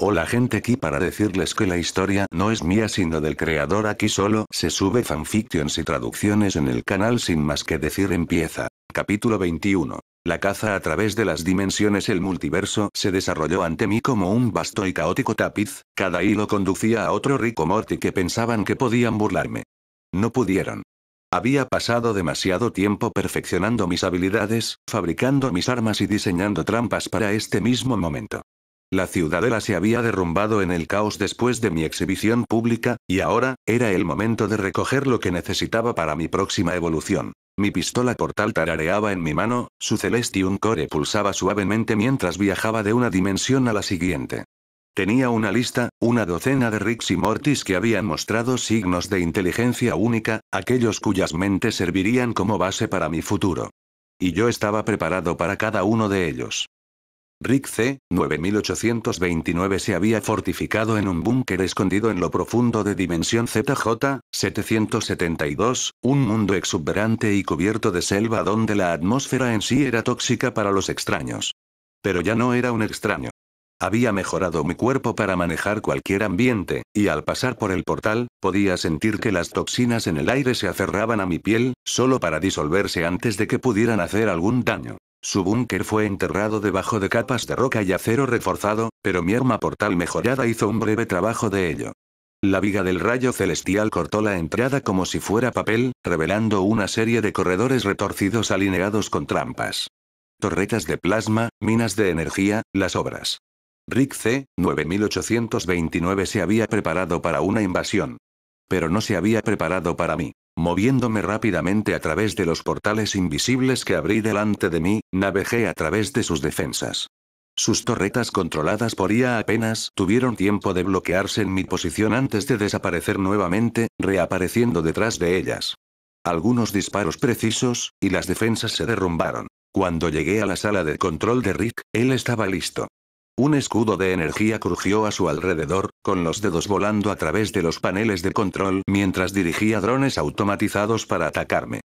Hola gente, aquí para decirles que la historia no es mía sino del creador. Aquí solo se sube fanfictions y traducciones en el canal. Sin más que decir, empieza. Capítulo 21. La caza a través de las dimensiones. El multiverso se desarrolló ante mí como un vasto y caótico tapiz, cada hilo conducía a otro Rick o Morty que pensaban que podían burlarme. No pudieron. Había pasado demasiado tiempo perfeccionando mis habilidades, fabricando mis armas y diseñando trampas para este mismo momento. La ciudadela se había derrumbado en el caos después de mi exhibición pública, y ahora, era el momento de recoger lo que necesitaba para mi próxima evolución. Mi pistola portal tarareaba en mi mano, su Celestium Core pulsaba suavemente mientras viajaba de una dimensión a la siguiente. Tenía una lista, una docena de Ricks y Mortys que habían mostrado signos de inteligencia única, aquellos cuyas mentes servirían como base para mi futuro. Y yo estaba preparado para cada uno de ellos. Rick C. 9829 se había fortificado en un búnker escondido en lo profundo de Dimensión ZJ, 772, un mundo exuberante y cubierto de selva donde la atmósfera en sí era tóxica para los extraños. Pero ya no era un extraño. Había mejorado mi cuerpo para manejar cualquier ambiente, y al pasar por el portal, podía sentir que las toxinas en el aire se aferraban a mi piel, solo para disolverse antes de que pudieran hacer algún daño. Su búnker fue enterrado debajo de capas de roca y acero reforzado, pero mi arma portal mejorada hizo un breve trabajo de ello. La viga del rayo celestial cortó la entrada como si fuera papel, revelando una serie de corredores retorcidos alineados con trampas. Torretas de plasma, minas de energía, las obras. Rick C. 9829 se había preparado para una invasión. Pero no se había preparado para mí. Moviéndome rápidamente a través de los portales invisibles que abrí delante de mí, navegué a través de sus defensas. Sus torretas controladas por IA apenas tuvieron tiempo de bloquearse en mi posición antes de desaparecer nuevamente, reapareciendo detrás de ellas. Algunos disparos precisos, y las defensas se derrumbaron. Cuando llegué a la sala de control de Rick, él estaba listo. Un escudo de energía crujió a su alrededor, con los dedos volando a través de los paneles de control mientras dirigía drones automatizados para atacarme.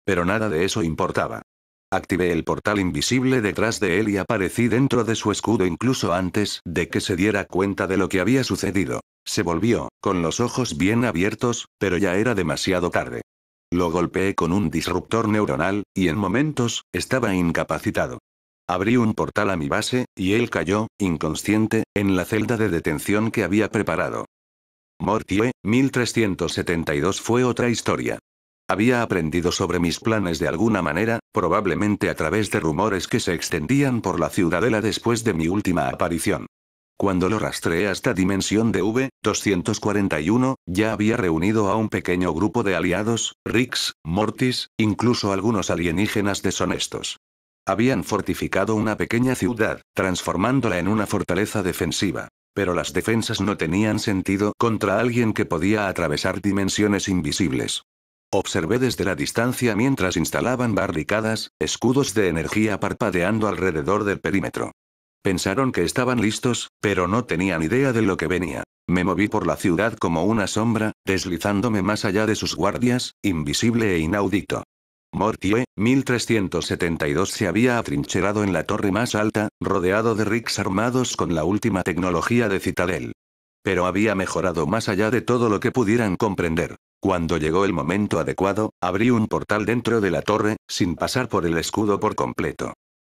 Pero nada de eso importaba. Activé el portal invisible detrás de él y aparecí dentro de su escudo incluso antes de que se diera cuenta de lo que había sucedido. Se volvió, con los ojos bien abiertos, pero ya era demasiado tarde. Lo golpeé con un disruptor neuronal, y en momentos, estaba incapacitado. Abrí un portal a mi base, y él cayó, inconsciente, en la celda de detención que había preparado. Morty 1372 fue otra historia. Había aprendido sobre mis planes de alguna manera, probablemente a través de rumores que se extendían por la ciudadela después de mi última aparición. Cuando lo rastreé hasta Dimensión de V241, ya había reunido a un pequeño grupo de aliados, Ricks, Mortys, incluso algunos alienígenas deshonestos. Habían fortificado una pequeña ciudad, transformándola en una fortaleza defensiva. Pero las defensas no tenían sentido contra alguien que podía atravesar dimensiones invisibles. Observé desde la distancia mientras instalaban barricadas, escudos de energía parpadeando alrededor del perímetro. Pensaron que estaban listos, pero no tenían idea de lo que venía. Me moví por la ciudad como una sombra, deslizándome más allá de sus guardias, invisible e inaudito. Morty 1372 se había atrincherado en la torre más alta, rodeado de Ricks armados con la última tecnología de Citadel. Pero había mejorado más allá de todo lo que pudieran comprender. Cuando llegó el momento adecuado, abrí un portal dentro de la torre, sin pasar por el escudo por completo.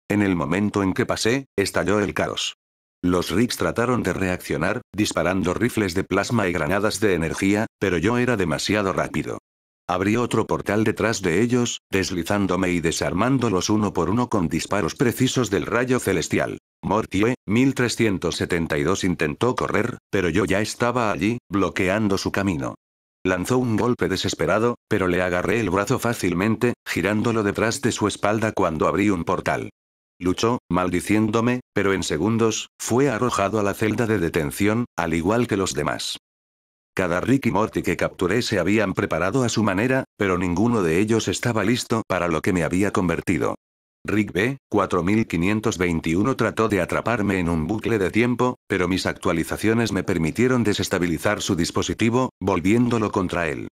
En el momento en que pasé, estalló el caos. Los Ricks trataron de reaccionar, disparando rifles de plasma y granadas de energía, pero yo era demasiado rápido. Abrí otro portal detrás de ellos, deslizándome y desarmándolos uno por uno con disparos precisos del rayo celestial. Morty 1372 intentó correr, pero yo ya estaba allí, bloqueando su camino. Lanzó un golpe desesperado, pero le agarré el brazo fácilmente, girándolo detrás de su espalda cuando abrí un portal. Luchó, maldiciéndome, pero en segundos, fue arrojado a la celda de detención, al igual que los demás. Cada Rick y Morty que capturé se habían preparado a su manera, pero ninguno de ellos estaba listo para lo que me había convertido. Rick B. 4521 trató de atraparme en un bucle de tiempo, pero mis actualizaciones me permitieron desestabilizar su dispositivo, volviéndolo contra él.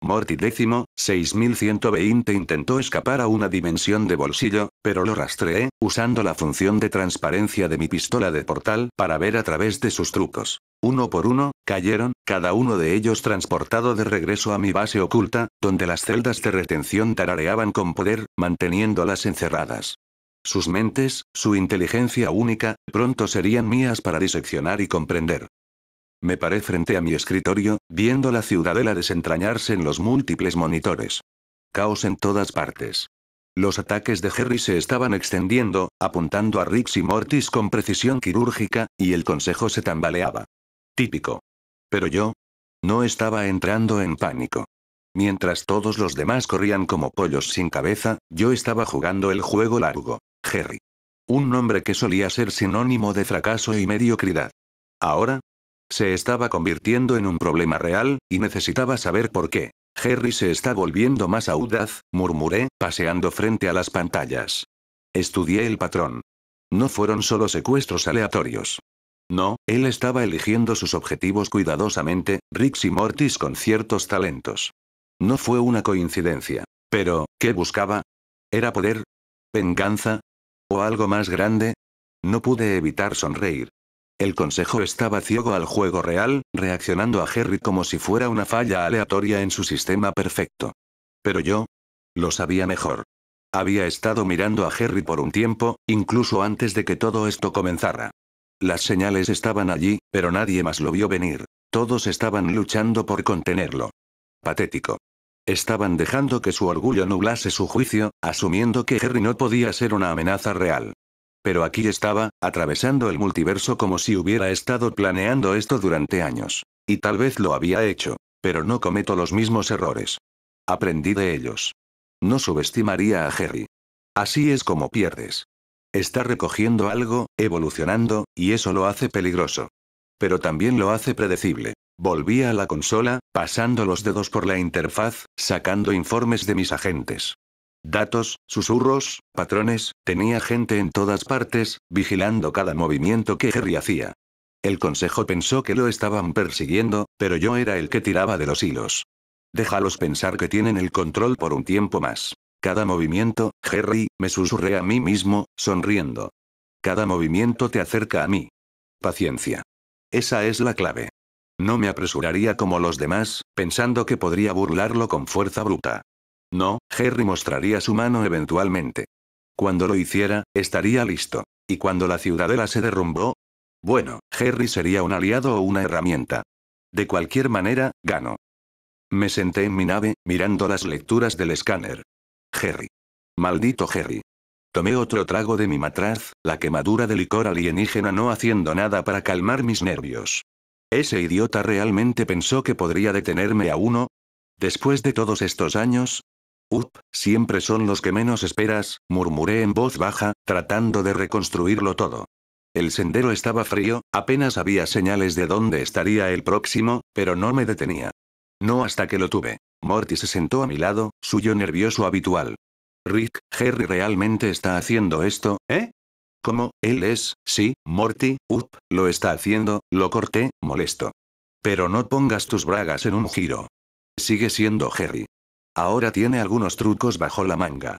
Morty 6120 intentó escapar a una dimensión de bolsillo, pero lo rastreé, usando la función de transparencia de mi pistola de portal para ver a través de sus trucos. Uno por uno, cayeron, cada uno de ellos transportado de regreso a mi base oculta, donde las celdas de retención tarareaban con poder, manteniéndolas encerradas. Sus mentes, su inteligencia única, pronto serían mías para diseccionar y comprender. Me paré frente a mi escritorio, viendo la ciudadela desentrañarse en los múltiples monitores. Caos en todas partes. Los ataques de Harry se estaban extendiendo, apuntando a Riggs y Mortis con precisión quirúrgica, y el consejo se tambaleaba. Típico. Pero yo no estaba entrando en pánico. Mientras todos los demás corrían como pollos sin cabeza, yo estaba jugando el juego largo. Harry. Un nombre que solía ser sinónimo de fracaso y mediocridad. Ahora se estaba convirtiendo en un problema real, y necesitaba saber por qué. Harry se está volviendo más audaz, murmuré, paseando frente a las pantallas. Estudié el patrón. No fueron solo secuestros aleatorios. No, él estaba eligiendo sus objetivos cuidadosamente, Riggs y Mortis con ciertos talentos. No fue una coincidencia. Pero, ¿qué buscaba? ¿Era poder? ¿Venganza? ¿O algo más grande? No pude evitar sonreír. El consejo estaba ciego al juego real, reaccionando a Harry como si fuera una falla aleatoria en su sistema perfecto. Pero yo lo sabía mejor. Había estado mirando a Harry por un tiempo, incluso antes de que todo esto comenzara. Las señales estaban allí, pero nadie más lo vio venir. Todos estaban luchando por contenerlo. Patético. Estaban dejando que su orgullo nublase su juicio, asumiendo que Harry no podía ser una amenaza real. Pero aquí estaba, atravesando el multiverso como si hubiera estado planeando esto durante años. Y tal vez lo había hecho. Pero no cometo los mismos errores. Aprendí de ellos. No subestimaría a Harry. Así es como pierdes. Está recogiendo algo, evolucionando, y eso lo hace peligroso. Pero también lo hace predecible. Volví a la consola, pasando los dedos por la interfaz, sacando informes de mis agentes. Datos, susurros, patrones, tenía gente en todas partes, vigilando cada movimiento que Harry hacía. El consejo pensó que lo estaban persiguiendo, pero yo era el que tiraba de los hilos. Déjalos pensar que tienen el control por un tiempo más. Cada movimiento, Harry, me susurré a mí mismo, sonriendo. Cada movimiento te acerca a mí. Paciencia. Esa es la clave. No me apresuraría como los demás, pensando que podría burlarlo con fuerza bruta. No, Harry mostraría su mano eventualmente. Cuando lo hiciera, estaría listo. Y cuando la ciudadela se derrumbó, bueno, Harry sería un aliado o una herramienta. De cualquier manera, ganó. Me senté en mi nave, mirando las lecturas del escáner. Harry. Maldito Harry. Tomé otro trago de mi matraz, la quemadura de licor alienígena no haciendo nada para calmar mis nervios. ¿Ese idiota realmente pensó que podría detenerme a uno? ¿Después de todos estos años? Siempre son los que menos esperas, murmuré en voz baja, tratando de reconstruirlo todo. El sendero estaba frío, apenas había señales de dónde estaría el próximo, pero no me detenía. No hasta que lo tuve. Morty se sentó a mi lado, suyo nervioso habitual. Rick, Harry realmente está haciendo esto, ¿eh? ¿Cómo? Él es, sí, Morty, lo está haciendo, lo corté, molesto. Pero no pongas tus bragas en un giro. Sigue siendo Harry. Ahora tiene algunos trucos bajo la manga.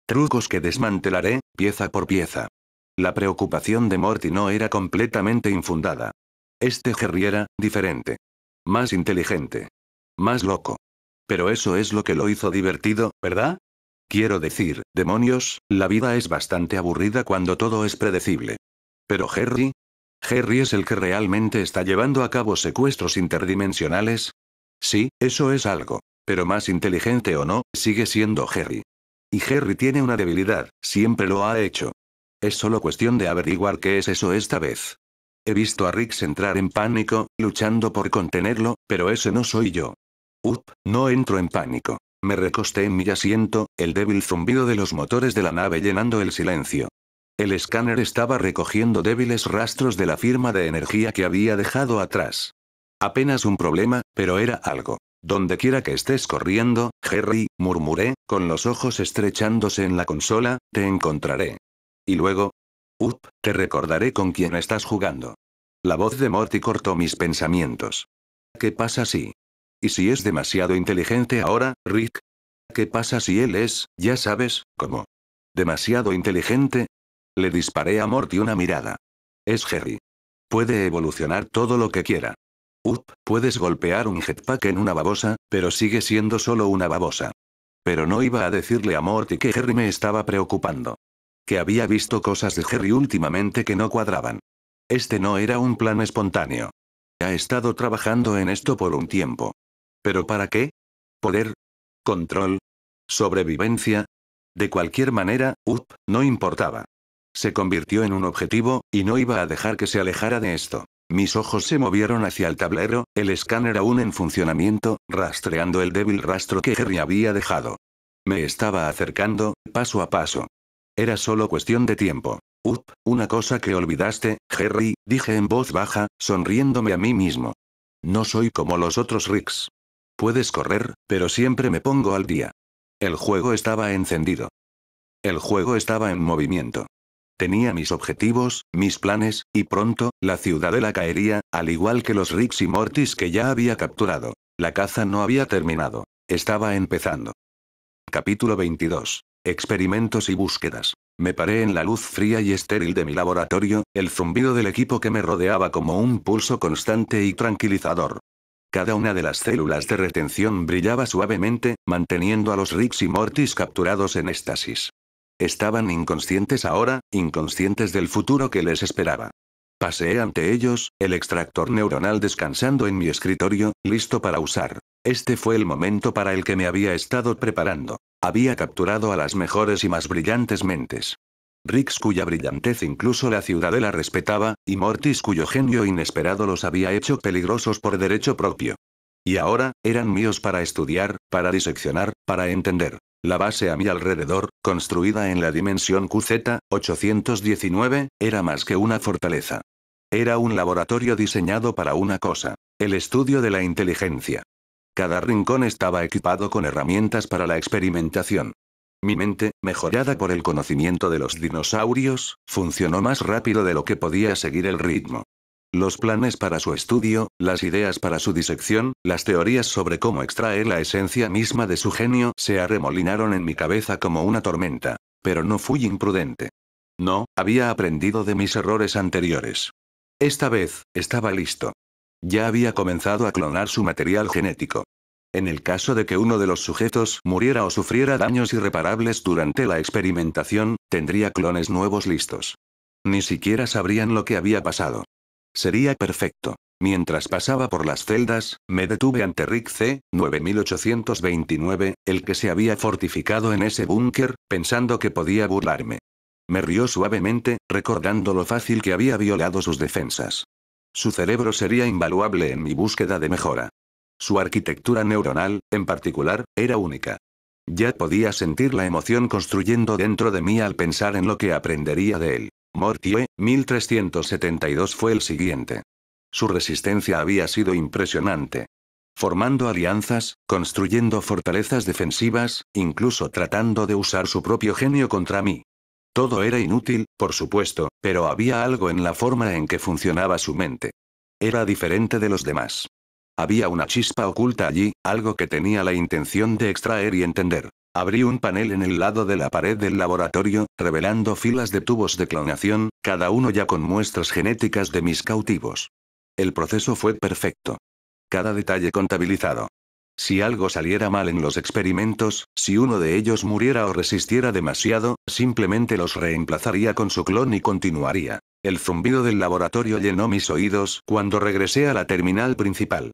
Trucos que desmantelaré, pieza por pieza. La preocupación de Morty no era completamente infundada. Este Harry era diferente. Más inteligente. Más loco. Pero eso es lo que lo hizo divertido, ¿verdad? Quiero decir, demonios, la vida es bastante aburrida cuando todo es predecible. Pero Harry. ¿Harry es el que realmente está llevando a cabo secuestros interdimensionales? Sí, eso es algo. Pero más inteligente o no, sigue siendo Harry. Y Harry tiene una debilidad, siempre lo ha hecho. Es solo cuestión de averiguar qué es eso esta vez. He visto a Riggs entrar en pánico, luchando por contenerlo, pero ese no soy yo. No entro en pánico. Me recosté en mi asiento, el débil zumbido de los motores de la nave llenando el silencio. El escáner estaba recogiendo débiles rastros de la firma de energía que había dejado atrás. Apenas un problema, pero era algo. Donde quiera que estés corriendo, Harry, murmuré, con los ojos estrechándose en la consola, te encontraré. Y luego, te recordaré con quién estás jugando. La voz de Morty cortó mis pensamientos. ¿Qué pasa si ¿Y si es demasiado inteligente ahora, Rick? ¿Qué pasa si él es, ya sabes, como demasiado inteligente? Le disparé a Morty una mirada. Es Harry. Puede evolucionar todo lo que quiera. Puedes golpear un jetpack en una babosa, pero sigue siendo solo una babosa. Pero no iba a decirle a Morty que Harry me estaba preocupando. Que había visto cosas de Harry últimamente que no cuadraban. Este no era un plan espontáneo. Ha estado trabajando en esto por un tiempo. ¿Pero para qué? ¿Poder? ¿Control? ¿Sobrevivencia? De cualquier manera, no importaba. Se convirtió en un objetivo, y no iba a dejar que se alejara de esto. Mis ojos se movieron hacia el tablero, el escáner aún en funcionamiento, rastreando el débil rastro que Harry había dejado. Me estaba acercando, paso a paso. Era solo cuestión de tiempo. Una cosa que olvidaste, Harry, dije en voz baja, sonriéndome a mí mismo. No soy como los otros Ricks. Puedes correr, pero siempre me pongo al día. El juego estaba encendido. El juego estaba en movimiento. Tenía mis objetivos, mis planes, y pronto, la ciudadela caería, al igual que los Ricks y Mortys que ya había capturado. La caza no había terminado. Estaba empezando. Capítulo 22. Experimentos y búsquedas. Me paré en la luz fría y estéril de mi laboratorio, el zumbido del equipo que me rodeaba como un pulso constante y tranquilizador. Cada una de las células de retención brillaba suavemente, manteniendo a los Ricks y Mortys capturados en éxtasis. Estaban inconscientes ahora, inconscientes del futuro que les esperaba. Paseé ante ellos, el extractor neuronal descansando en mi escritorio, listo para usar. Este fue el momento para el que me había estado preparando. Había capturado a las mejores y más brillantes mentes. Ricks cuya brillantez incluso la ciudadela respetaba, y Mortys cuyo genio inesperado los había hecho peligrosos por derecho propio. Y ahora, eran míos para estudiar, para diseccionar, para entender. La base a mi alrededor, construida en la dimensión QZ-819, era más que una fortaleza. Era un laboratorio diseñado para una cosa: el estudio de la inteligencia. Cada rincón estaba equipado con herramientas para la experimentación. Mi mente, mejorada por el conocimiento de los dinosaurios, funcionó más rápido de lo que podía seguir el ritmo. Los planes para su estudio, las ideas para su disección, las teorías sobre cómo extraer la esencia misma de su genio se arremolinaron en mi cabeza como una tormenta. Pero no fui imprudente. No, había aprendido de mis errores anteriores. Esta vez, estaba listo. Ya había comenzado a clonar su material genético. En el caso de que uno de los sujetos muriera o sufriera daños irreparables durante la experimentación, tendría clones nuevos listos. Ni siquiera sabrían lo que había pasado. Sería perfecto. Mientras pasaba por las celdas, me detuve ante Rick C-9829, el que se había fortificado en ese búnker, pensando que podía burlarme. Me rió suavemente, recordando lo fácil que había violado sus defensas. Su cerebro sería invaluable en mi búsqueda de mejora. Su arquitectura neuronal, en particular, era única. Ya podía sentir la emoción construyendo dentro de mí al pensar en lo que aprendería de él. Morty 1372 fue el siguiente. Su resistencia había sido impresionante. Formando alianzas, construyendo fortalezas defensivas, incluso tratando de usar su propio genio contra mí. Todo era inútil, por supuesto, pero había algo en la forma en que funcionaba su mente. Era diferente de los demás. Había una chispa oculta allí, algo que tenía la intención de extraer y entender. Abrí un panel en el lado de la pared del laboratorio, revelando filas de tubos de clonación, cada uno ya con muestras genéticas de mis cautivos. El proceso fue perfecto. Cada detalle contabilizado. Si algo saliera mal en los experimentos, si uno de ellos muriera o resistiera demasiado, simplemente los reemplazaría con su clon y continuaría. El zumbido del laboratorio llenó mis oídos cuando regresé a la terminal principal.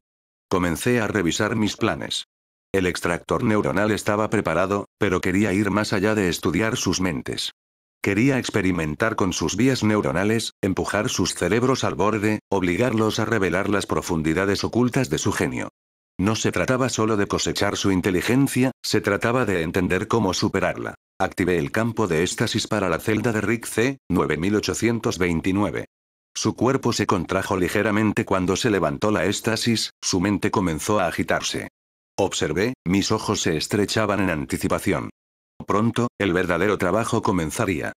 Comencé a revisar mis planes. El extractor neuronal estaba preparado, pero quería ir más allá de estudiar sus mentes. Quería experimentar con sus vías neuronales, empujar sus cerebros al borde, obligarlos a revelar las profundidades ocultas de su genio. No se trataba solo de cosechar su inteligencia, se trataba de entender cómo superarla. Activé el campo de éxtasis para la celda de Rick C-9829. Su cuerpo se contrajo ligeramente cuando se levantó la éxtasis, su mente comenzó a agitarse. Observé, mis ojos se estrechaban en anticipación. Pronto, el verdadero trabajo comenzaría.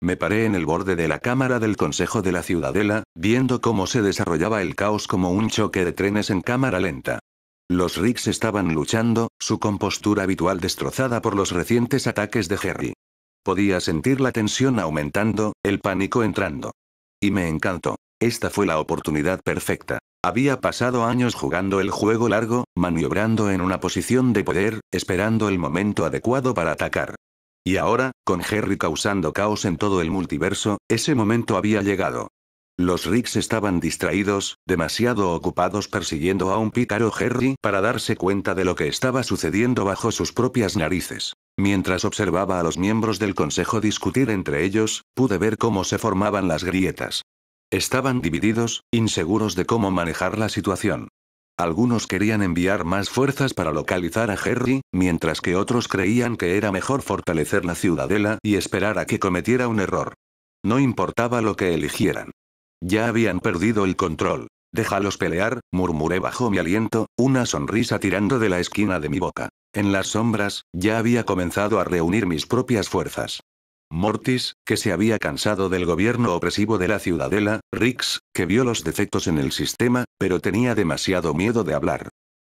Me paré en el borde de la cámara del Consejo de la Ciudadela, viendo cómo se desarrollaba el caos como un choque de trenes en cámara lenta. Los Ricks estaban luchando, su compostura habitual destrozada por los recientes ataques de Harry. Podía sentir la tensión aumentando, el pánico entrando. Y me encantó. Esta fue la oportunidad perfecta. Había pasado años jugando el juego largo, maniobrando en una posición de poder, esperando el momento adecuado para atacar. Y ahora, con Harry causando caos en todo el multiverso, ese momento había llegado. Los Ricks estaban distraídos, demasiado ocupados persiguiendo a un pícaro Harry para darse cuenta de lo que estaba sucediendo bajo sus propias narices. Mientras observaba a los miembros del consejo discutir entre ellos, pude ver cómo se formaban las grietas. Estaban divididos, inseguros de cómo manejar la situación. Algunos querían enviar más fuerzas para localizar a Harry, mientras que otros creían que era mejor fortalecer la ciudadela y esperar a que cometiera un error. No importaba lo que eligieran. Ya habían perdido el control. Déjalos pelear, murmuré bajo mi aliento, una sonrisa tirando de la esquina de mi boca. En las sombras, ya había comenzado a reunir mis propias fuerzas. Mortis, que se había cansado del gobierno opresivo de la ciudadela, Rix, que vio los defectos en el sistema, pero tenía demasiado miedo de hablar.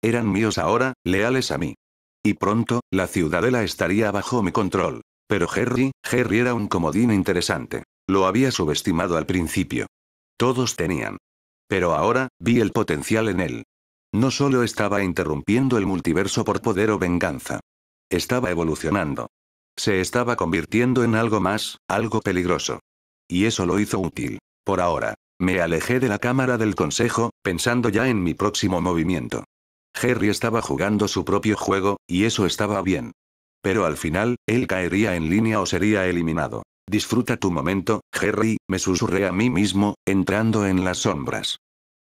Eran míos ahora, leales a mí. Y pronto, la ciudadela estaría bajo mi control. Pero Harry era un comodín interesante. Lo había subestimado al principio. Todos tenían. Pero ahora, vi el potencial en él. No solo estaba interrumpiendo el multiverso por poder o venganza. Estaba evolucionando. Se estaba convirtiendo en algo más, algo peligroso. Y eso lo hizo útil. Por ahora. Me alejé de la cámara del consejo, pensando ya en mi próximo movimiento. Harry estaba jugando su propio juego, y eso estaba bien. Pero al final, él caería en línea o sería eliminado. Disfruta tu momento, Harry, me susurré a mí mismo, entrando en las sombras.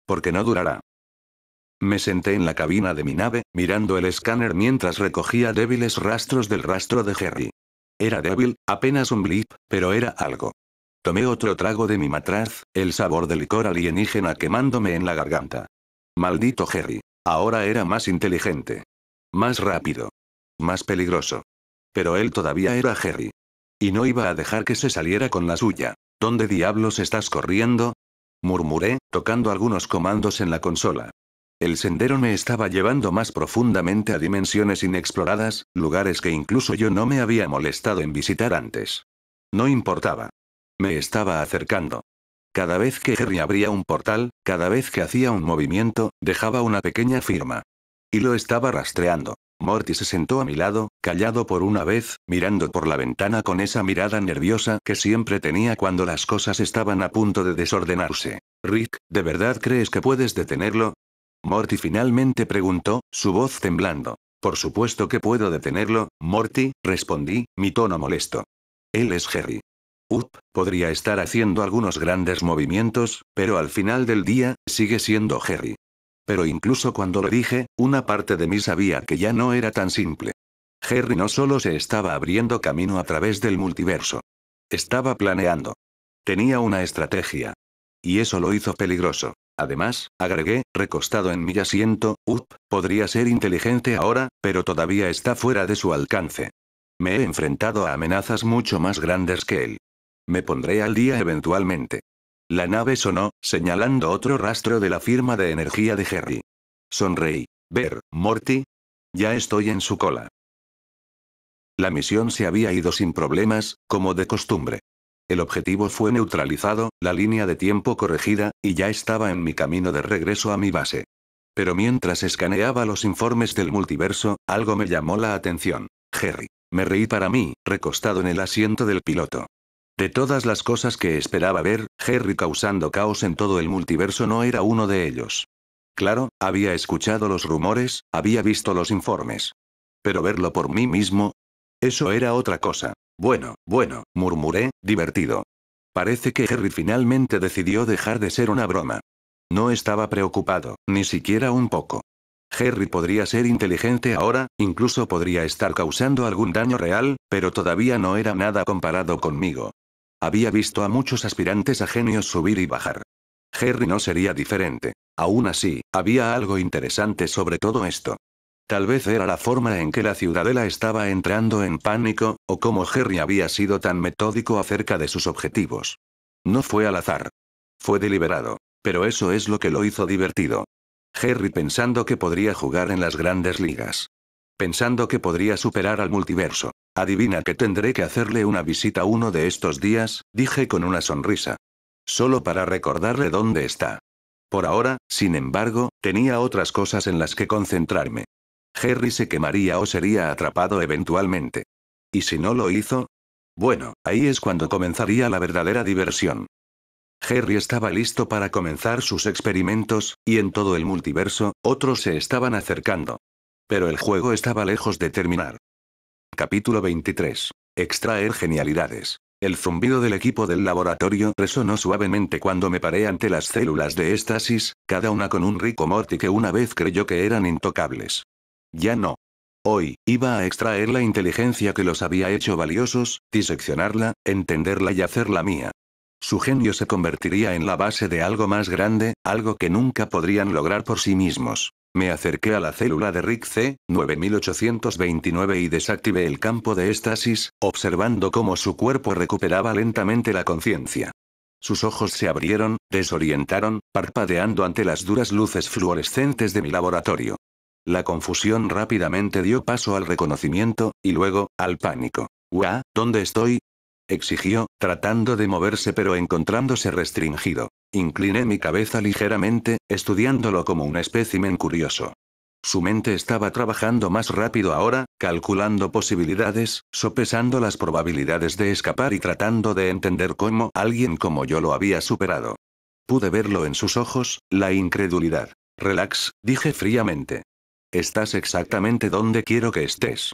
Porque no durará. Me senté en la cabina de mi nave, mirando el escáner mientras recogía débiles rastros del rastro de Harry. Era débil, apenas un blip, pero era algo. Tomé otro trago de mi matraz, el sabor de licor alienígena quemándome en la garganta. Maldito Harry. Ahora era más inteligente. Más rápido. Más peligroso. Pero él todavía era Harry. Y no iba a dejar que se saliera con la suya. ¿Dónde diablos estás corriendo? Murmuré, tocando algunos comandos en la consola. El sendero me estaba llevando más profundamente a dimensiones inexploradas, lugares que incluso yo no me había molestado en visitar antes. No importaba. Me estaba acercando. Cada vez que Harry abría un portal, cada vez que hacía un movimiento, dejaba una pequeña firma. Y lo estaba rastreando. Morty se sentó a mi lado, callado por una vez, mirando por la ventana con esa mirada nerviosa que siempre tenía cuando las cosas estaban a punto de desordenarse. Rick, ¿de verdad crees que puedes detenerlo? Morty finalmente preguntó, su voz temblando. Por supuesto que puedo detenerlo, Morty, respondí, mi tono molesto. Él es Harry. Podría estar haciendo algunos grandes movimientos, pero al final del día, sigue siendo Harry. Pero incluso cuando lo dije, una parte de mí sabía que ya no era tan simple. Harry no solo se estaba abriendo camino a través del multiverso. Estaba planeando. Tenía una estrategia. Y eso lo hizo peligroso. Además, agregué, recostado en mi asiento, podría ser inteligente ahora, pero todavía está fuera de su alcance. Me he enfrentado a amenazas mucho más grandes que él. Me pondré al día eventualmente. La nave sonó, señalando otro rastro de la firma de energía de Harry. Sonreí. Ver, Morty. Ya estoy en su cola. La misión se había ido sin problemas, como de costumbre. El objetivo fue neutralizado, la línea de tiempo corregida, y ya estaba en mi camino de regreso a mi base. Pero mientras escaneaba los informes del multiverso, algo me llamó la atención. Harry. Me reí para mí, recostado en el asiento del piloto. De todas las cosas que esperaba ver, Harry causando caos en todo el multiverso no era uno de ellos. Claro, había escuchado los rumores, había visto los informes. Pero verlo por mí mismo, eso era otra cosa. Bueno, murmuré, divertido. Parece que Harry finalmente decidió dejar de ser una broma. No estaba preocupado, ni siquiera un poco. Harry podría ser inteligente ahora, incluso podría estar causando algún daño real, pero todavía no era nada comparado conmigo. Había visto a muchos aspirantes a genios subir y bajar. Harry no sería diferente. Aún así, había algo interesante sobre todo esto. Tal vez era la forma en que la ciudadela estaba entrando en pánico, o cómo Harry había sido tan metódico acerca de sus objetivos. No fue al azar. Fue deliberado. Pero eso es lo que lo hizo divertido. Harry pensando que podría jugar en las grandes ligas. Pensando que podría superar al multiverso. Adivina que tendré que hacerle una visita uno de estos días, dije con una sonrisa. Solo para recordarle dónde está. Por ahora, sin embargo, tenía otras cosas en las que concentrarme. Harry se quemaría o sería atrapado eventualmente. ¿Y si no lo hizo? Bueno, ahí es cuando comenzaría la verdadera diversión. Harry estaba listo para comenzar sus experimentos, y en todo el multiverso, otros se estaban acercando. Pero el juego estaba lejos de terminar. Capítulo 23. Extraer genialidades. El zumbido del equipo del laboratorio resonó suavemente cuando me paré ante las células de éstasis, cada una con un Rick o Morty que una vez creyó que eran intocables. Ya no. Hoy, iba a extraer la inteligencia que los había hecho valiosos, diseccionarla, entenderla y hacerla mía. Su genio se convertiría en la base de algo más grande, algo que nunca podrían lograr por sí mismos. Me acerqué a la célula de Rick C9829 y desactivé el campo de éstasis, observando cómo su cuerpo recuperaba lentamente la conciencia. Sus ojos se abrieron, desorientaron, parpadeando ante las duras luces fluorescentes de mi laboratorio. La confusión rápidamente dio paso al reconocimiento, y luego, al pánico. «¿Uah? ¿Dónde estoy?», exigió, tratando de moverse pero encontrándose restringido. Incliné mi cabeza ligeramente, estudiándolo como un espécimen curioso. Su mente estaba trabajando más rápido ahora, calculando posibilidades, sopesando las probabilidades de escapar y tratando de entender cómo alguien como yo lo había superado. Pude verlo en sus ojos, la incredulidad. «Relax», dije fríamente. «Estás exactamente donde quiero que estés».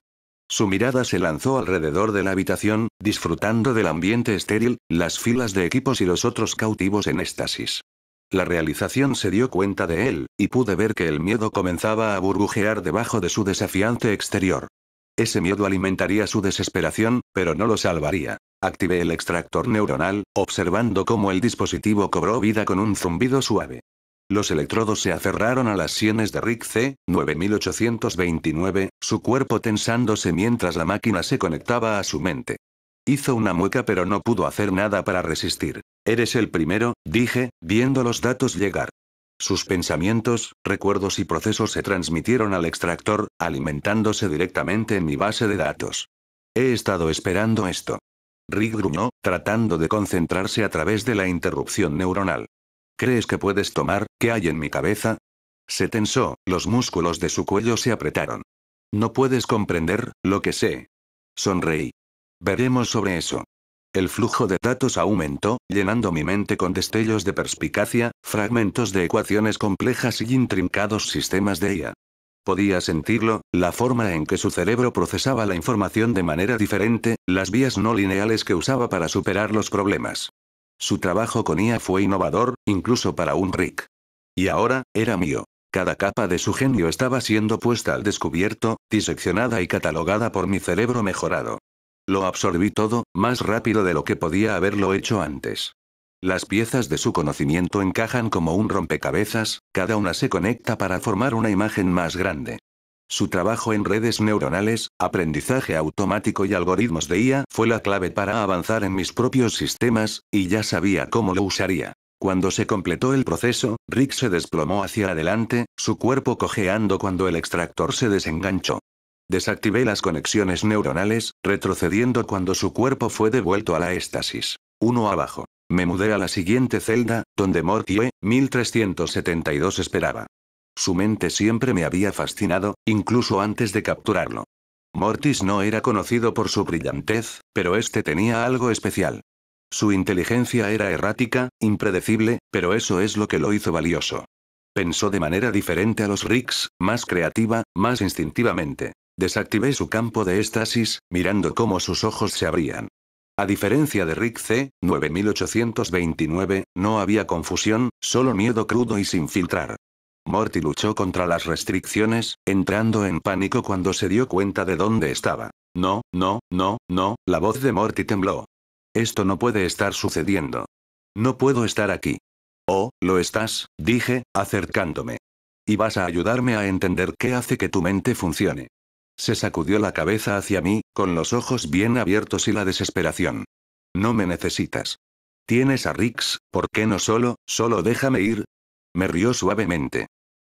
Su mirada se lanzó alrededor de la habitación, disfrutando del ambiente estéril, las filas de equipos y los otros cautivos en éxtasis. La realización se dio cuenta de él, y pude ver que el miedo comenzaba a burbujear debajo de su desafiante exterior. Ese miedo alimentaría su desesperación, pero no lo salvaría. Activé el extractor neuronal, observando cómo el dispositivo cobró vida con un zumbido suave. Los electrodos se aferraron a las sienes de Rick C9829, su cuerpo tensándose mientras la máquina se conectaba a su mente. Hizo una mueca pero no pudo hacer nada para resistir. «Eres el primero», dije, viendo los datos llegar. Sus pensamientos, recuerdos y procesos se transmitieron al extractor, alimentándose directamente en mi base de datos. «He estado esperando esto». Rick gruñó, tratando de concentrarse a través de la interrupción neuronal. «¿Crees que puedes tomar qué hay en mi cabeza?». Se tensó, los músculos de su cuello se apretaron. «No puedes comprender lo que sé». Sonreí. «Veremos sobre eso». El flujo de datos aumentó, llenando mi mente con destellos de perspicacia, fragmentos de ecuaciones complejas y intrincados sistemas de IA. Podía sentirlo, la forma en que su cerebro procesaba la información de manera diferente, las vías no lineales que usaba para superar los problemas. Su trabajo con IA fue innovador, incluso para un Rick. Y ahora, era mío. Cada capa de su genio estaba siendo puesta al descubierto, diseccionada y catalogada por mi cerebro mejorado. Lo absorbí todo, más rápido de lo que podía haberlo hecho antes. Las piezas de su conocimiento encajan como un rompecabezas, cada una se conecta para formar una imagen más grande. Su trabajo en redes neuronales, aprendizaje automático y algoritmos de IA fue la clave para avanzar en mis propios sistemas, y ya sabía cómo lo usaría. Cuando se completó el proceso, Rick se desplomó hacia adelante, su cuerpo cojeando cuando el extractor se desenganchó. Desactivé las conexiones neuronales, retrocediendo cuando su cuerpo fue devuelto a la éxtasis. Uno abajo. Me mudé a la siguiente celda, donde Morty E1372 esperaba. Su mente siempre me había fascinado, incluso antes de capturarlo. Mortis no era conocido por su brillantez, pero este tenía algo especial. Su inteligencia era errática, impredecible, pero eso es lo que lo hizo valioso. Pensó de manera diferente a los Ricks, más creativa, más instintivamente. Desactivé su campo de éxtasis, mirando cómo sus ojos se abrían. A diferencia de Rick C9829, no había confusión, solo miedo crudo y sin filtrar. Morty luchó contra las restricciones, entrando en pánico cuando se dio cuenta de dónde estaba. «No, no, no, no», la voz de Morty tembló. «Esto no puede estar sucediendo. No puedo estar aquí». «Oh, lo estás», dije, acercándome. «Y vas a ayudarme a entender qué hace que tu mente funcione». Se sacudió la cabeza hacia mí, con los ojos bien abiertos y la desesperación. «No me necesitas. Tienes a Rix, ¿por qué no solo déjame ir?» Me rió suavemente.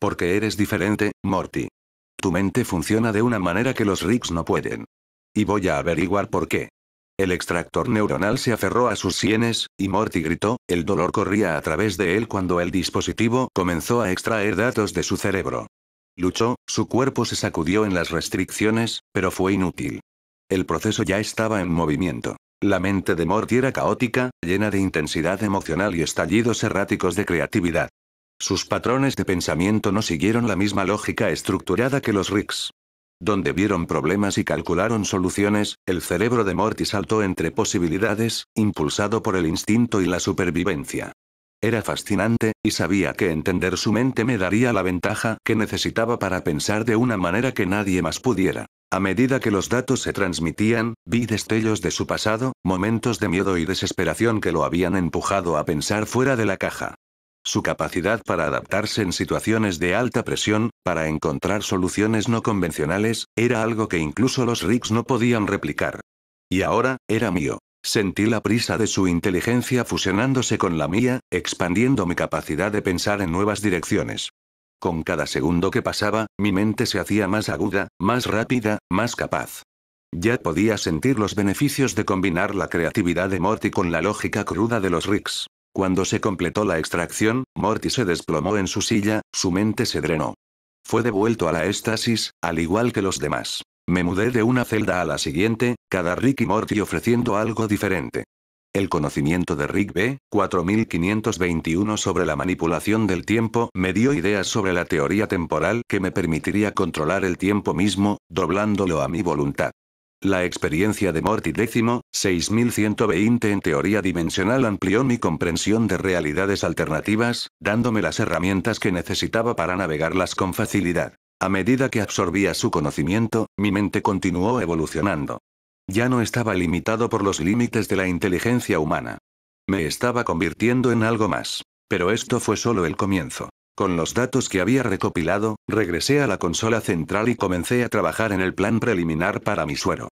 Porque eres diferente, Morty. Tu mente funciona de una manera que los Ricks no pueden. Y voy a averiguar por qué. El extractor neuronal se aferró a sus sienes, y Morty gritó, el dolor corría a través de él cuando el dispositivo comenzó a extraer datos de su cerebro. Luchó, su cuerpo se sacudió en las restricciones, pero fue inútil. El proceso ya estaba en movimiento. La mente de Morty era caótica, llena de intensidad emocional y estallidos erráticos de creatividad. Sus patrones de pensamiento no siguieron la misma lógica estructurada que los Ricks. Donde vieron problemas y calcularon soluciones, el cerebro de Morty saltó entre posibilidades, impulsado por el instinto y la supervivencia. Era fascinante, y sabía que entender su mente me daría la ventaja que necesitaba para pensar de una manera que nadie más pudiera. A medida que los datos se transmitían, vi destellos de su pasado, momentos de miedo y desesperación que lo habían empujado a pensar fuera de la caja. Su capacidad para adaptarse en situaciones de alta presión, para encontrar soluciones no convencionales, era algo que incluso los Ricks no podían replicar. Y ahora, era mío. Sentí la prisa de su inteligencia fusionándose con la mía, expandiendo mi capacidad de pensar en nuevas direcciones. Con cada segundo que pasaba, mi mente se hacía más aguda, más rápida, más capaz. Ya podía sentir los beneficios de combinar la creatividad de Morty con la lógica cruda de los Ricks. Cuando se completó la extracción, Morty se desplomó en su silla, su mente se drenó. Fue devuelto a la éxtasis, al igual que los demás. Me mudé de una celda a la siguiente, cada Rick y Morty ofreciendo algo diferente. El conocimiento de Rick B. 4521 sobre la manipulación del tiempo me dio ideas sobre la teoría temporal que me permitiría controlar el tiempo mismo, doblándolo a mi voluntad. La experiencia de Morty X, 6120 en teoría dimensional amplió mi comprensión de realidades alternativas, dándome las herramientas que necesitaba para navegarlas con facilidad. A medida que absorbía su conocimiento, mi mente continuó evolucionando. Ya no estaba limitado por los límites de la inteligencia humana. Me estaba convirtiendo en algo más. Pero esto fue solo el comienzo. Con los datos que había recopilado, regresé a la consola central y comencé a trabajar en el plan preliminar para mi suero.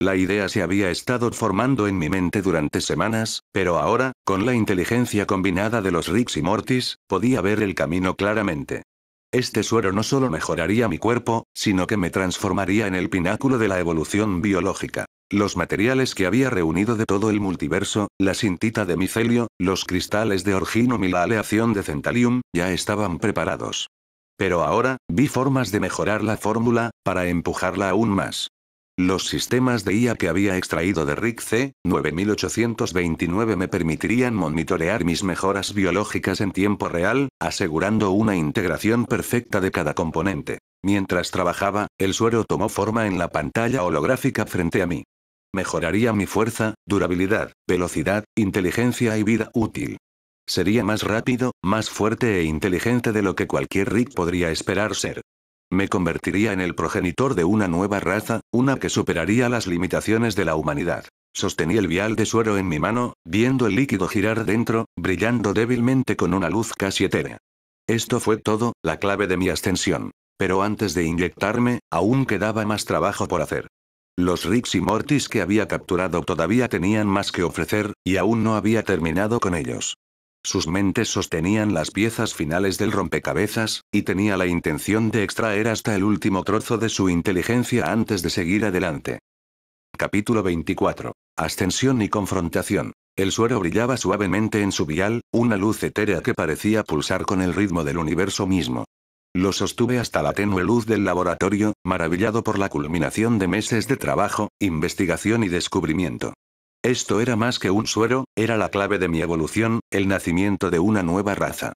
La idea se había estado formando en mi mente durante semanas, pero ahora, con la inteligencia combinada de los Ricks y Mortys, podía ver el camino claramente. Este suero no solo mejoraría mi cuerpo, sino que me transformaría en el pináculo de la evolución biológica. Los materiales que había reunido de todo el multiverso, la sintita de micelio, los cristales de orginum y la aleación de centalium, ya estaban preparados. Pero ahora, vi formas de mejorar la fórmula, para empujarla aún más. Los sistemas de IA que había extraído de Rick C. 9829 me permitirían monitorear mis mejoras biológicas en tiempo real, asegurando una integración perfecta de cada componente. Mientras trabajaba, el suero tomó forma en la pantalla holográfica frente a mí. Mejoraría mi fuerza, durabilidad, velocidad, inteligencia y vida útil. Sería más rápido, más fuerte e inteligente de lo que cualquier Rick podría esperar ser. Me convertiría en el progenitor de una nueva raza, una que superaría las limitaciones de la humanidad. Sostení el vial de suero en mi mano, viendo el líquido girar dentro, brillando débilmente con una luz casi etérea. Esto fue todo, la clave de mi ascensión. Pero antes de inyectarme, aún quedaba más trabajo por hacer. Los Ricks y Mortys que había capturado todavía tenían más que ofrecer, y aún no había terminado con ellos. Sus mentes sostenían las piezas finales del rompecabezas, y tenía la intención de extraer hasta el último trozo de su inteligencia antes de seguir adelante. Capítulo 24. Ascensión y confrontación. El suero brillaba suavemente en su vial, una luz etérea que parecía pulsar con el ritmo del universo mismo. Lo sostuve hasta la tenue luz del laboratorio, maravillado por la culminación de meses de trabajo, investigación y descubrimiento. Esto era más que un suero, era la clave de mi evolución, el nacimiento de una nueva raza.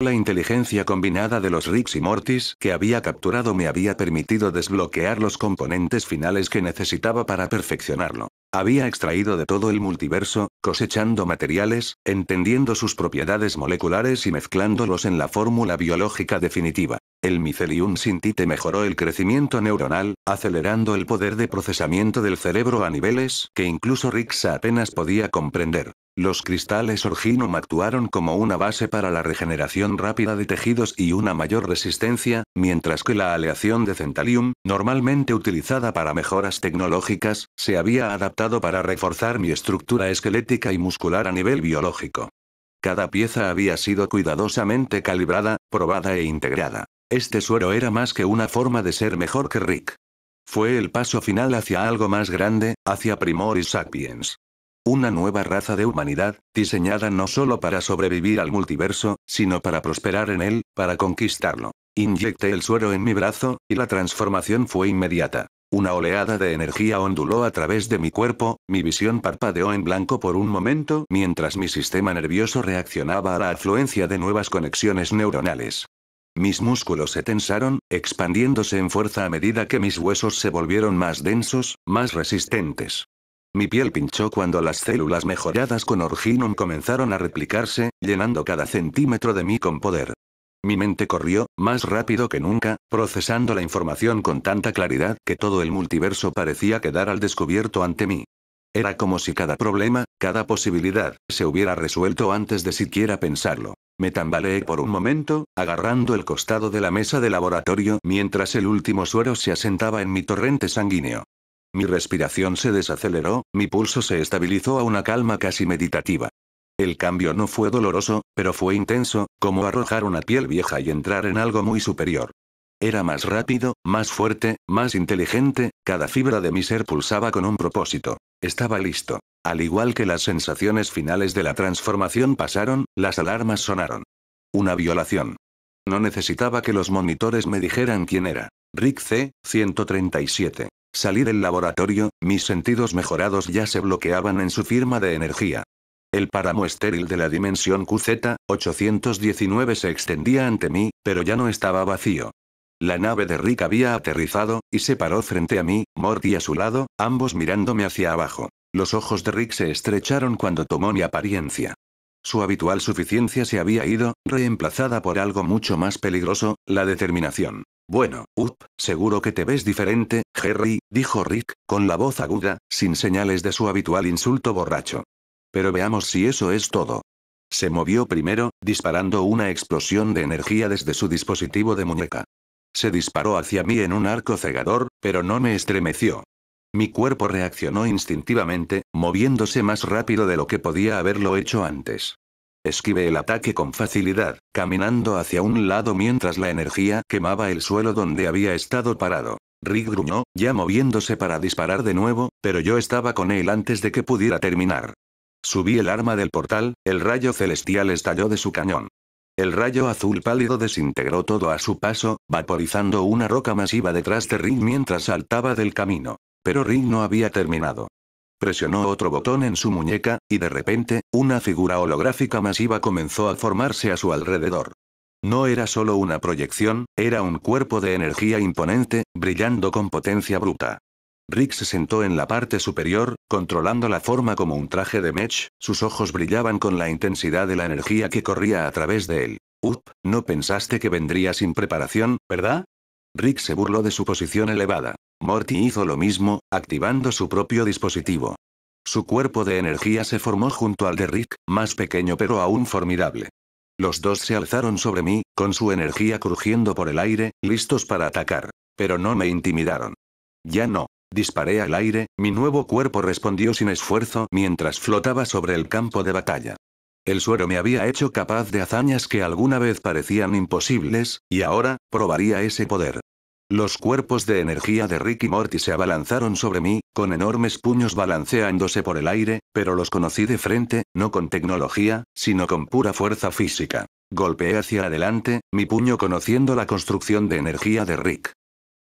La inteligencia combinada de los Ricks y Mortys que había capturado me había permitido desbloquear los componentes finales que necesitaba para perfeccionarlo. Había extraído de todo el multiverso, cosechando materiales, entendiendo sus propiedades moleculares y mezclándolos en la fórmula biológica definitiva. El Mycelium Sintite mejoró el crecimiento neuronal, acelerando el poder de procesamiento del cerebro a niveles que incluso Rix apenas podía comprender. Los cristales Orginum actuaron como una base para la regeneración rápida de tejidos y una mayor resistencia, mientras que la aleación de Centalium, normalmente utilizada para mejoras tecnológicas, se había adaptado para reforzar mi estructura esquelética y muscular a nivel biológico. Cada pieza había sido cuidadosamente calibrada, probada e integrada. Este suero era más que una forma de ser mejor que Rick. Fue el paso final hacia algo más grande, hacia Primoris Sapiens. Una nueva raza de humanidad, diseñada no solo para sobrevivir al multiverso, sino para prosperar en él, para conquistarlo. Inyecté el suero en mi brazo, y la transformación fue inmediata. Una oleada de energía onduló a través de mi cuerpo, mi visión parpadeó en blanco por un momento mientras mi sistema nervioso reaccionaba a la afluencia de nuevas conexiones neuronales. Mis músculos se tensaron, expandiéndose en fuerza a medida que mis huesos se volvieron más densos, más resistentes. Mi piel pinchó cuando las células mejoradas con Orginum comenzaron a replicarse, llenando cada centímetro de mí con poder. Mi mente corrió, más rápido que nunca, procesando la información con tanta claridad que todo el multiverso parecía quedar al descubierto ante mí. Era como si cada problema, cada posibilidad, se hubiera resuelto antes de siquiera pensarlo. Me tambaleé por un momento, agarrando el costado de la mesa de laboratorio mientras el último suero se asentaba en mi torrente sanguíneo. Mi respiración se desaceleró, mi pulso se estabilizó a una calma casi meditativa. El cambio no fue doloroso, pero fue intenso, como arrojar una piel vieja y entrar en algo muy superior. Era más rápido, más fuerte, más inteligente, cada fibra de mi ser pulsaba con un propósito. Estaba listo. Al igual que las sensaciones finales de la transformación pasaron, las alarmas sonaron. Una violación. No necesitaba que los monitores me dijeran quién era. Rick C. 137. Salí del laboratorio, mis sentidos mejorados ya se bloqueaban en su firma de energía. El páramo estéril de la dimensión QZ-819 se extendía ante mí, pero ya no estaba vacío. La nave de Rick había aterrizado, y se paró frente a mí, Morty a su lado, ambos mirándome hacia abajo. Los ojos de Rick se estrecharon cuando tomó mi apariencia. Su habitual suficiencia se había ido, reemplazada por algo mucho más peligroso, la determinación. Bueno, seguro que te ves diferente, Jerry, dijo Rick, con la voz aguda, sin señales de su habitual insulto borracho. Pero veamos si eso es todo. Se movió primero, disparando una explosión de energía desde su dispositivo de muñeca. Se disparó hacia mí en un arco cegador, pero no me estremeció. Mi cuerpo reaccionó instintivamente, moviéndose más rápido de lo que podía haberlo hecho antes. Esquivé el ataque con facilidad, caminando hacia un lado mientras la energía quemaba el suelo donde había estado parado. Rick gruñó, ya moviéndose para disparar de nuevo, pero yo estaba con él antes de que pudiera terminar. Subí el arma del portal, el rayo celestial estalló de su cañón. El rayo azul pálido desintegró todo a su paso, vaporizando una roca masiva detrás de Rick mientras saltaba del camino. Pero Rick no había terminado. Presionó otro botón en su muñeca, y de repente, una figura holográfica masiva comenzó a formarse a su alrededor. No era solo una proyección, era un cuerpo de energía imponente, brillando con potencia bruta. Rick se sentó en la parte superior, controlando la forma como un traje de mech, sus ojos brillaban con la intensidad de la energía que corría a través de él. No pensaste que vendría sin preparación, ¿verdad? Rick se burló de su posición elevada. Morty hizo lo mismo, activando su propio dispositivo. Su cuerpo de energía se formó junto al de Rick, más pequeño pero aún formidable. Los dos se alzaron sobre mí, con su energía crujiendo por el aire, listos para atacar. Pero no me intimidaron. Ya no. Disparé al aire, mi nuevo cuerpo respondió sin esfuerzo mientras flotaba sobre el campo de batalla. El suero me había hecho capaz de hazañas que alguna vez parecían imposibles, y ahora, probaría ese poder. Los cuerpos de energía de Rick y Morty se abalanzaron sobre mí, con enormes puños balanceándose por el aire, pero los conocí de frente, no con tecnología, sino con pura fuerza física. Golpeé hacia adelante, mi puño conociendo la construcción de energía de Rick.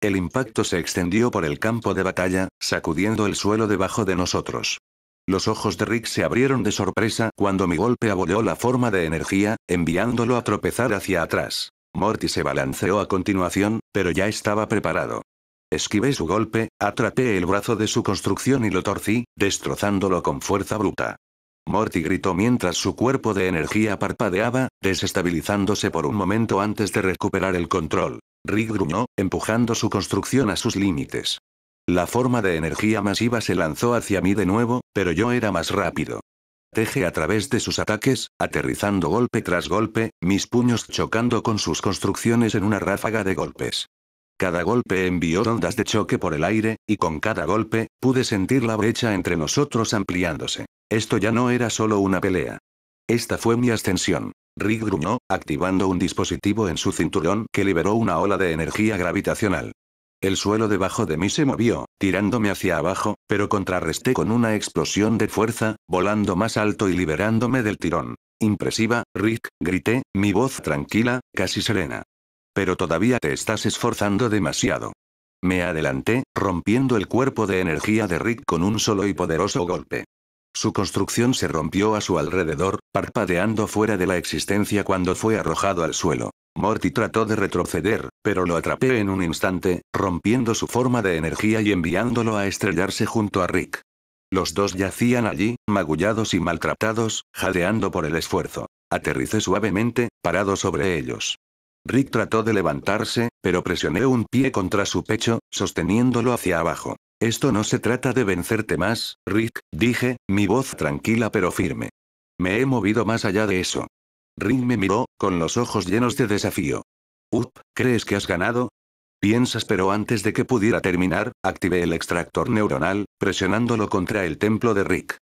El impacto se extendió por el campo de batalla, sacudiendo el suelo debajo de nosotros. Los ojos de Rick se abrieron de sorpresa cuando mi golpe abolió la forma de energía, enviándolo a tropezar hacia atrás. Morty se balanceó a continuación, pero ya estaba preparado. Esquivé su golpe, atrapé el brazo de su construcción y lo torcí, destrozándolo con fuerza bruta. Morty gritó mientras su cuerpo de energía parpadeaba, desestabilizándose por un momento antes de recuperar el control. Rick gruñó, empujando su construcción a sus límites. La forma de energía masiva se lanzó hacia mí de nuevo, pero yo era más rápido. Teje a través de sus ataques, aterrizando golpe tras golpe, mis puños chocando con sus construcciones en una ráfaga de golpes. Cada golpe envió ondas de choque por el aire, y con cada golpe, pude sentir la brecha entre nosotros ampliándose. Esto ya no era solo una pelea. Esta fue mi ascensión. Rick gruñó, activando un dispositivo en su cinturón que liberó una ola de energía gravitacional. El suelo debajo de mí se movió, tirándome hacia abajo, pero contrarresté con una explosión de fuerza, volando más alto y liberándome del tirón. Impresiva, Rick, grité, mi voz tranquila, casi serena. Pero todavía te estás esforzando demasiado. Me adelanté, rompiendo el cuerpo de energía de Rick con un solo y poderoso golpe. Su construcción se rompió a su alrededor, parpadeando fuera de la existencia cuando fue arrojado al suelo. Morty trató de retroceder, pero lo atrapé en un instante, rompiendo su forma de energía y enviándolo a estrellarse junto a Rick. Los dos yacían allí, magullados y maltratados, jadeando por el esfuerzo. Aterricé suavemente, parado sobre ellos. Rick trató de levantarse, pero presioné un pie contra su pecho, sosteniéndolo hacia abajo. Esto no se trata de vencerte más, Rick, dije, mi voz tranquila pero firme. Me he movido más allá de eso. Rick me miró, con los ojos llenos de desafío. ¿Crees que has ganado? Piensas, pero antes de que pudiera terminar, activé el extractor neuronal, presionándolo contra el templo de Rick.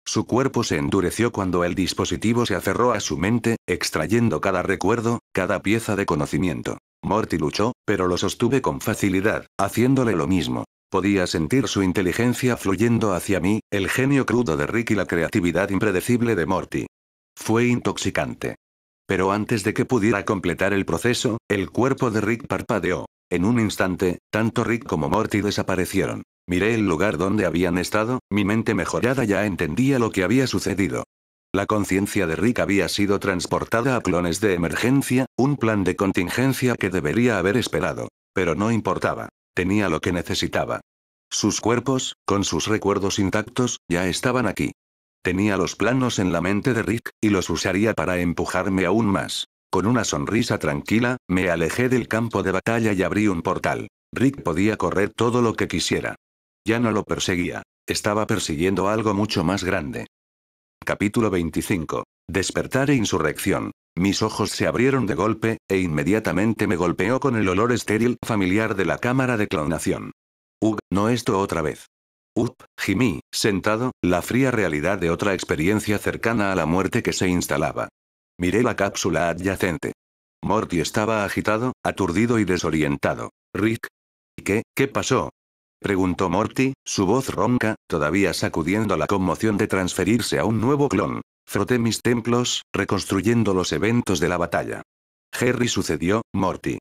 Su cuerpo se endureció cuando el dispositivo se aferró a su mente, extrayendo cada recuerdo, cada pieza de conocimiento. Morty luchó, pero lo sostuve con facilidad, haciéndole lo mismo. Podía sentir su inteligencia fluyendo hacia mí, el genio crudo de Rick y la creatividad impredecible de Morty. Fue intoxicante. Pero antes de que pudiera completar el proceso, el cuerpo de Rick parpadeó. En un instante, tanto Rick como Morty desaparecieron. Miré el lugar donde habían estado, mi mente mejorada ya entendía lo que había sucedido. La conciencia de Rick había sido transportada a clones de emergencia, un plan de contingencia que debería haber esperado. Pero no importaba. Tenía lo que necesitaba. Sus cuerpos, con sus recuerdos intactos, ya estaban aquí. Tenía los planos en la mente de Rick, y los usaría para empujarme aún más. Con una sonrisa tranquila, me alejé del campo de batalla y abrí un portal. Rick podía correr todo lo que quisiera. Ya no lo perseguía. Estaba persiguiendo algo mucho más grande. Capítulo 25. Despertar e insurrección. Mis ojos se abrieron de golpe, e inmediatamente me golpeó con el olor estéril familiar de la cámara de clonación. No esto otra vez. Gemí, sentado, la fría realidad de otra experiencia cercana a la muerte que se instalaba. Miré la cápsula adyacente. Morty estaba agitado, aturdido y desorientado. Rick. ¿Qué pasó? Preguntó Morty, su voz ronca, todavía sacudiendo la conmoción de transferirse a un nuevo clon. Froté mis templos, reconstruyendo los eventos de la batalla. Jerry sucedió, Morty.